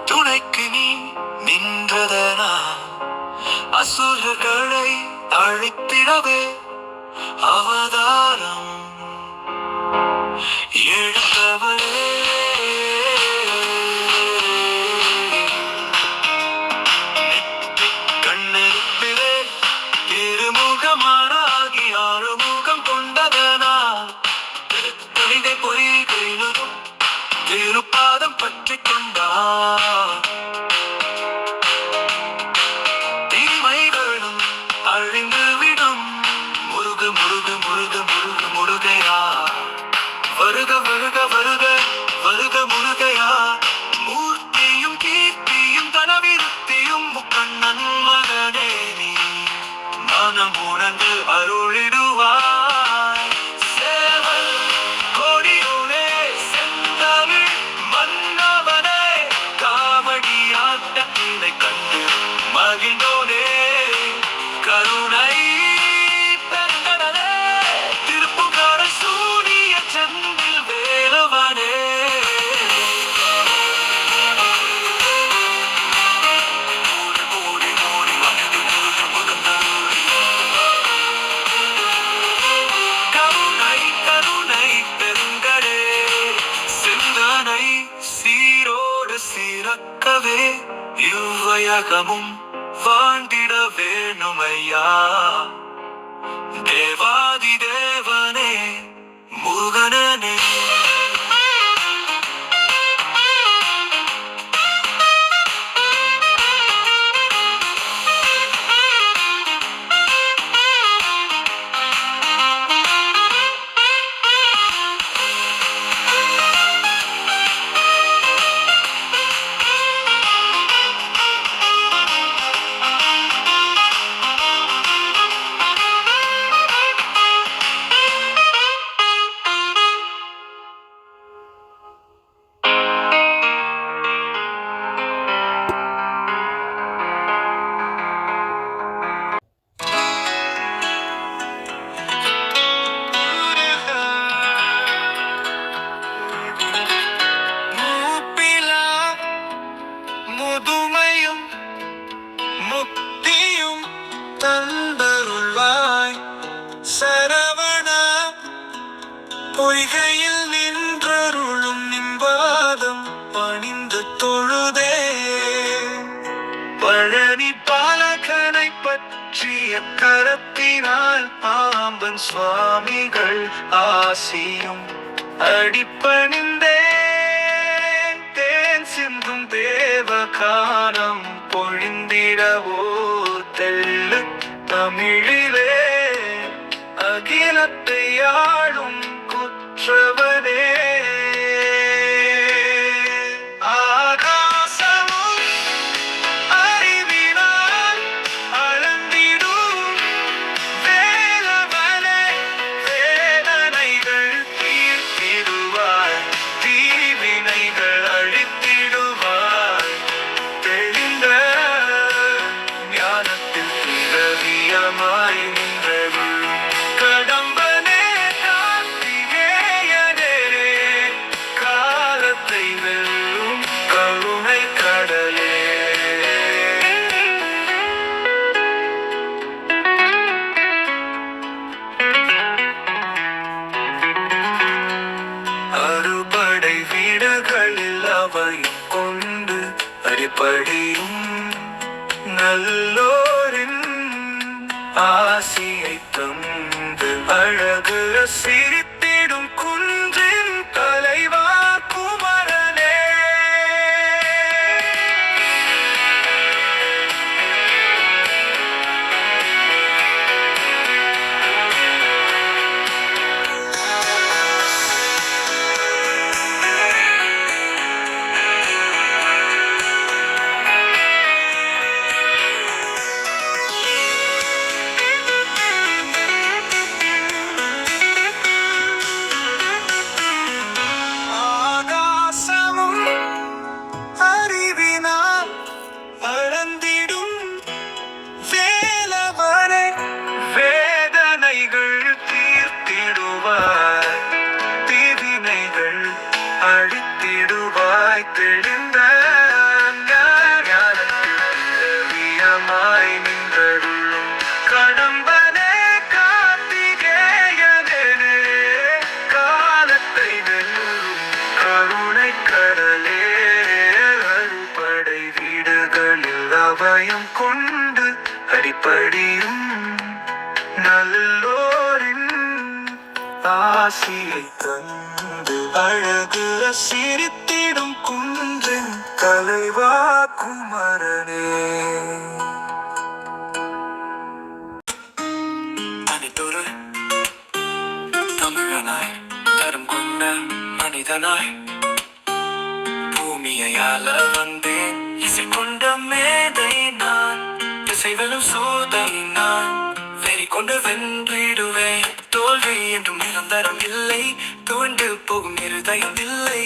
துணைக்கு நீ நின்றதனா அசுரர்களை அழித்திடவே அவதாரம் எடுத்தவளே கண்ணெருப்பிலே திருமுகமானாகி ஆறுமுகம் கொண்டதனா துணிதை பொறிகளும் திருப்பாதம் பற்றி கொண்டா தீமைகளும் அழிந்து விடும் முருகு முருகு முருகு முருகு முருகையா வருக வருக வருக பிறக்கவே இவ்வையகமும் வாழ்ந்திட வேணுமையா. தேவாதி தேவனே முருகனே மூப்பிலா முதுமையும் முக்தியும் தந்தருள்வாய் சரவண. பொய்கையில் நின்றருளும் நின்பாதம் பணிந்து தொழுதே. பழனி பாலகனை பற்றிய கரத்தினால் பாம்பன் சுவாமிகள் ஆசியும் அடிப்பணிந்தேன். தேன் சிந்தும் தேவகானம் பொழிந்திடவோ தெள்ளு தமிழிலே அகிலத்தை ஆளும் குற்றவனே. ஆகாசமும் அறிவினால் அளந்திடும் வேலவனே. வேதனைகள் தீர்த்திடுவாய், தீவினைகள் அழித்திடுவாய். தெளிந்த ஞானத்தில் திரவியமாய் நின்றருளும் கடம்பனே கார்த்திகேயனே. காலத்தை வெல்லும் கருணை கடலே. அறுபடை வீடுகளில் அவை கொண்டு அடிப்படையும் நல்லோரின் ஆசியை தந்து அழகு சிரித்திடும் குன்றின் தலைவா குமரனே. ஆகாசமும் அறிவினால் அளந்திடும் வேலவனே. வேதனைகள் தீர்த்திடுவாய், தீவினைகள் அழித்திடுவாய். தெளிந்த ஞானத்தில் திரவியமாய் நின்றருளும் கடம்பனே கார்த்திகேயனே. காலத்தை வெல்லும் கருணை கடலே. அறுபடை வீடுகளில் அபயம் கொண்டு அடிப்படியும் நல்லோரின் ஆசியை தந்து அழகு சிரித்திடும் குன்றின் தலைவா குமரனே. அனைத்தொரு தமிழனாய் தரம் கொண்ட மனிதனாய் பூமியை ஆள வந்தேன். இசை கொண்ட மேதை நான், திசைவெல்லும் சோதனை நான். வெறி கொண்டு வென்றிடுவேன், தோல்வி என்றும் நிரந்தரம் இல்லை. துவண்டு போகும் இருதயம் இல்லை,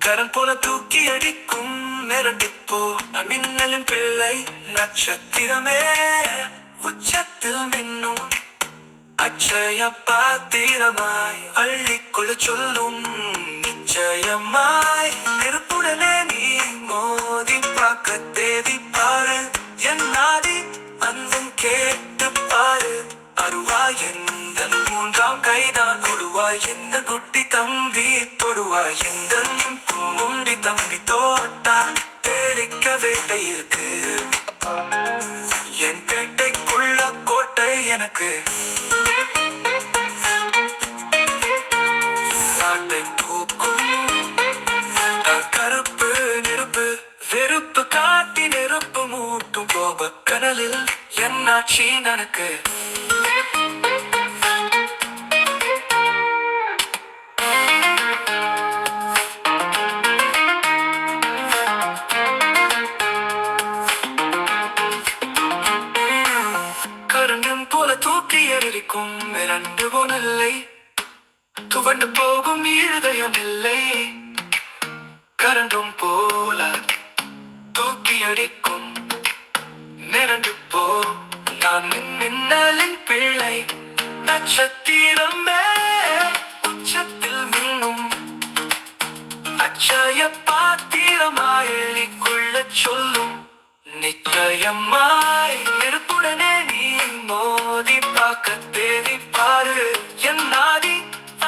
கரம் போல தூக்கி அடிக்கும் மிரண்டிப்போ. நான் மின்னலின் பிள்ளை, நட்சத்திரமே உச்சத்தில் மின்னும் அச்சய பாத்திரமாய் அள்ளிக்கொள்ள சொல்லும் நிச்சயமாய். நெருப்புடனே நீ மோதி பார்க்க தேதி பாரு. என் நாடி அந்தம் கேட்டு பாரு. அருவாய் எந்த மூன்றாம் கைதான் கொடுவாய். எந்த குட்டி தம்பி தொடுவாய். எந்த பூண்டி தம்பி தோட்டான் தேடிக்க வேட்டை இருக்கு. என் பேட்டைக்குள்ள கோட்டை எனக்கு. சாட்டை பூக்கும் கருப்பு நெருப்பு, வெறுப்பு காட்டி நெருப்பு மூட்டும் கோப கனலில் என்னாட்சி எனக்கு. கருங்கன் போல தூக்கி எறிக்கும் மிரண்டு போனல்லை, துவண்டு போகும் இருதயம் இல்லை. கரண்டும் போல தூக்கி அடிக்கும் மிரண்டு போ, நான் மின்னலின் பிள்ளை. நட்சத்திரமே உச்சத்தில் மின்னும் அச்சய பாத்திரமாய் எண்ணிக்கொள்ள சொல்லும். நிச்சயமாய் நெருப்புடனே நீ மோதி பார்க்க தேதி பாரு. என் நாடி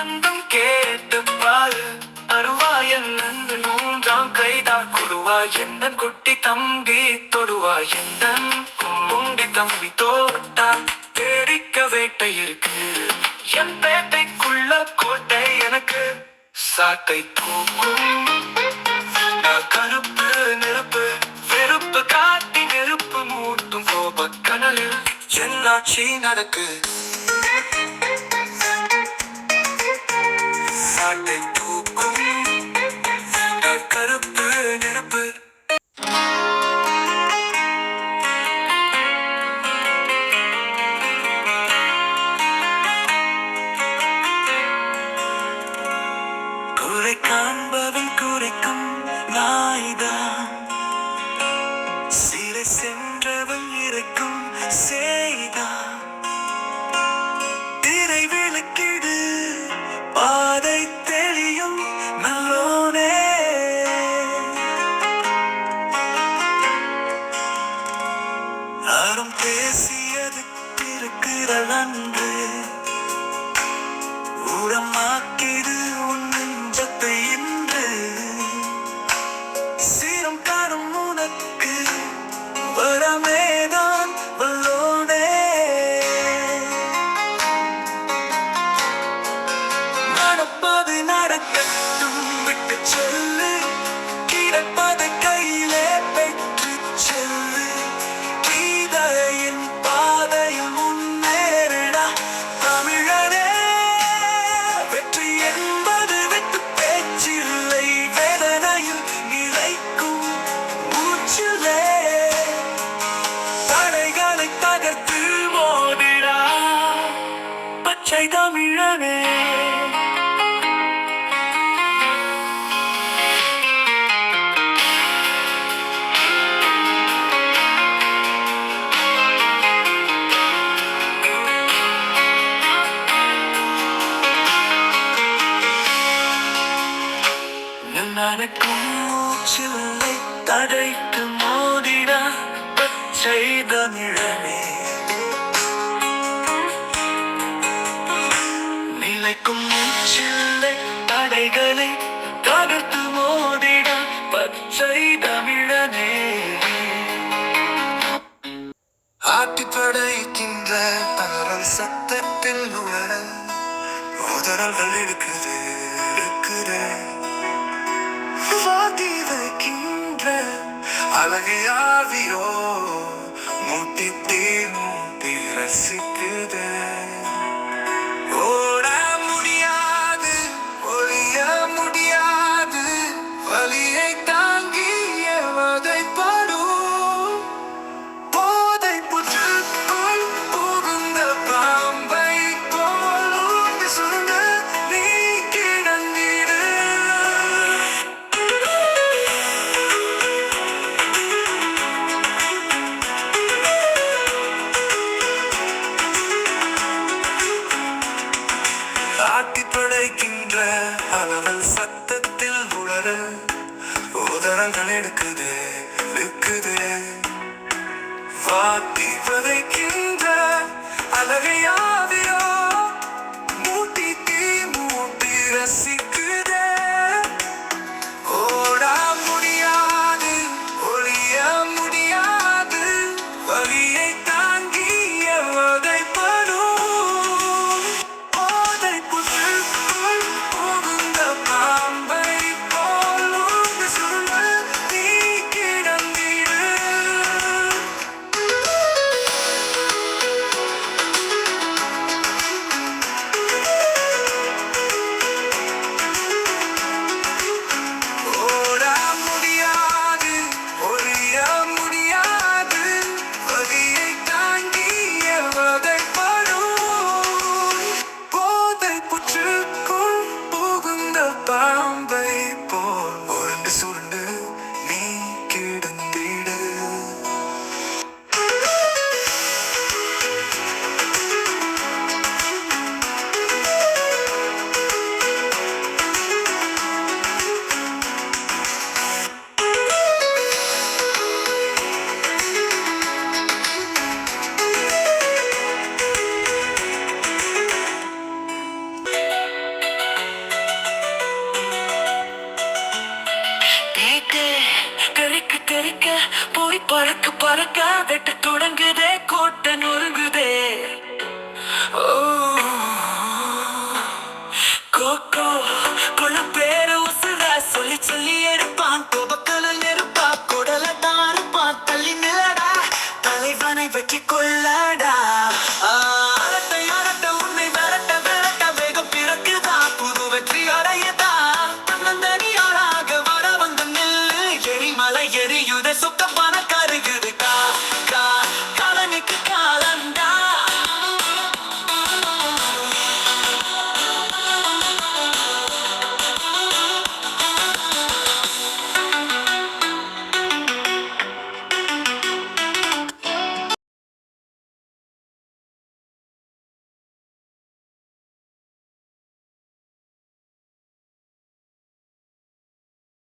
அந்தம் கேட்டு பாரு. அருவாய் நன்று மூன்றாம் கைதான் கொடுவாய் எந்தன் குட்டி தம்பி தொடுவாய் எந்தன் கும்புண்டி தம்பி தோட்டான். தேடிக்க வேட்டை இருக்கு. என் பேட்டைக்குள்ள கோட்டை எனக்கு. சாட்டை தூக்கும் கருப்பு நெருப்பு, வெறுப்பு காட்டி நெருப்பு மூட்டும் கோப கனலில் என்னாட்சி நடக்கு. சாட்டை தூக்கும் கருப்பு நெருப்பு. குறை காண்பவன் குறைக்கும் நாய்தான், சிறை சென்றவன் இருக்கும் செய்தான். திரை விளக்கிடு பாதை தெரியும் நல்லோனே. அறம் பேசியது திருக்குறள் அன்று, உரமாக்கிடு உன் நெஞ்சத்தை இன்று. சீரம் காணும் உனக்கு வரமேதான் வல்லோனே. நடப்பது நடக்கட்டும் விட்டு சொல்லு, கிடப்பதை கையிலே பெற்று செல்லு. கீதையின் பாதையில் முன்னேறிடா தமிழனே. வெற்றி என்பது வெட்டு பேச்சில்லை, வேதனையில் நிலைக்கும் மூச்சிலே. தடைகளை தகர்த்து மோதிடா பச்சை தமிழனே. நடக்கும் மூச்சில்லை, தடைக்கு மோதிடா பச்சை தமிழனே. நிலைக்கும் மூச்சில்லை, தடைகளை தகர்த்து மோதிடா பச்சை தமிழனே. ஆட்டி படைக்கின்ற தரம் சத்தத்தில் உணர உதறல்கள் இருக்குது இருக்குது. வாதி வைக்கின்ற அழகையாவியோ மூட்டி தீர்த்தி ரசிக்குது. ஓட முடியாது ஒழிய முடியாது, வலியை தாங்கிய வதைப்படும். போதை புற்றுக்குள் புகுந்த பாம்பை போல் ஊட்டி சுருங்க நீ கிடந்திடு. ஆட்டி படைக்கின்ற அளவல் சத்தத்தில் உணர உதரங்கள் எடுக்குது இருக்குது. வாட்டி வதைக்கின்ற அழகையாவியோ மூட்டி தீ மூட்டி ரசிக்குதே. ஓட முடியாது ஒளி தெறிக்க போய் பறக்க பறக்க வெட்ட தொடங்குதே கோட்ட நொறுங்குதே ஓ கோகோ கொள்ள பேரு உசுர சொல்லி சொல்லி எடுப்பான் கோபக்கல நெருப்பா கொடல தான் இருப்பான் தள்ளி நிலடா தலைவனை வெற்றி கொள்ளடா அரட்டை அரட்ட உன்னை விரட்ட விரட்ட வேகம் பிறக்குதா புது வெற்றி அடையதா தன்னந்தனியாளாக வர வந்த நெல்லு எரிமலை எரியுத சுத்தப்பா